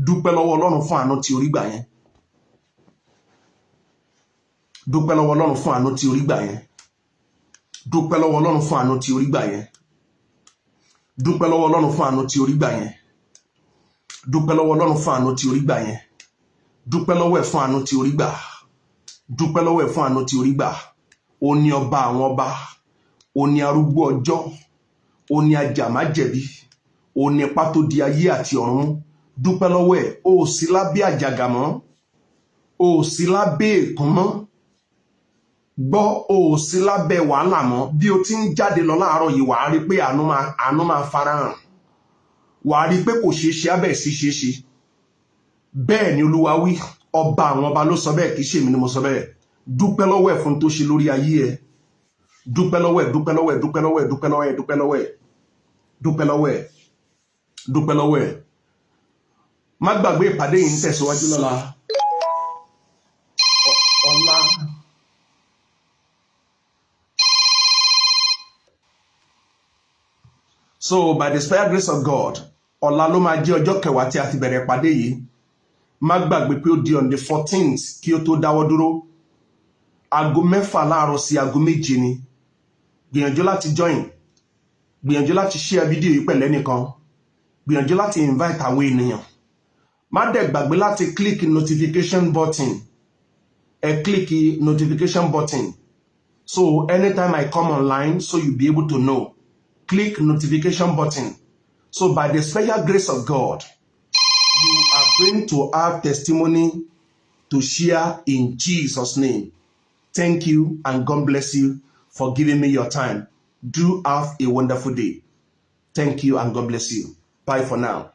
Dúpẹ́ lọ́wọ́ Ọlọ́run fún àánú tí o rí gbà yẹn. Dúpẹ́ lọ́wọ́ Ọlọ́run fún àánú tí o rí gbà yẹn. Dúpẹ́ lọ́wọ́ Ọlọ́run fún àánú tí o rí gbà yẹn. Dúpẹ́ lọ́wọ́ Ọlọ́run fún àánú tí o rí gbà yẹn. Dúpẹ́ lọ́wọ́ Ọlọ́run fún àánú tí o rí gbà yẹn. Dúpẹ́ lọ́wọ́ ẹ̀ fún àánú tí o rí gbà. Dúpẹ́ lọ́wọ́ ẹ̀ fún àánú tí o rí gbà. Ó ní ọba àwọn ọba. Ó ní arúgbó ọjọ́. Ó ní ajàmájẹ̀bi. Ó ní ipá tó di ayé àti ọ̀run. Dúpẹ́ lọ́wọ́ ẹ̀. O ò sí lábẹ́ àjàgà mọ́. O ò sí lábẹ́ ègún mọ́. Gbọ́, o ò sí lábẹ́ wàhálà mọ́. Bí o ti ń jáde lọ láàárọ̀ yìí, wàá rí pé àánú máa farahàn. Wàá rí pé kò ṣeé ṣe abẹ́ sí ṣeé ṣe. Bẹ́ẹ̀ ni Olúwa wí. Ọba àwọn ọba ló sọ bẹ́ẹ̀, kì í ṣe èmi ni mo sọ bẹ́ẹ̀. Dúpẹ́ lọ́wọ́ ẹ̀ fún tó ṣe lórí ayé ẹ̀. Dúpẹ́ lọ́wọ́ ẹ̀. Má gbàgbé ìpàdé yìí ń tẹ̀síwájú lọ́la. Ọ̀la. So by the spare grace of God, ọ̀la ló máa jẹ́ ọjọ́ kẹwàá tí a ti bẹ̀rẹ̀ ìpàdé yìí. Má gbàgbé pé ó di on the 14th kí ó tó dáwọ́ dúró. Aago 6 láàárọ̀ sí aago 7 ni. Gbìyànjú láti join. Gbìyànjú láti share fídíò yìí pẹ̀lú ẹnìkan. Gbìyànjú láti invite àwọn ènìyàn. Má dẹ̀ gbàgbé láti click notification button. Click notification button. So anytime I come online, so you'll be able to know. Click notification button. So by the special grace of God, you are going to have testimony to share in Jesus' name. Thank you and God bless you for giving me your time. Do have a wonderful day. Thank you and God bless you. Bye for now.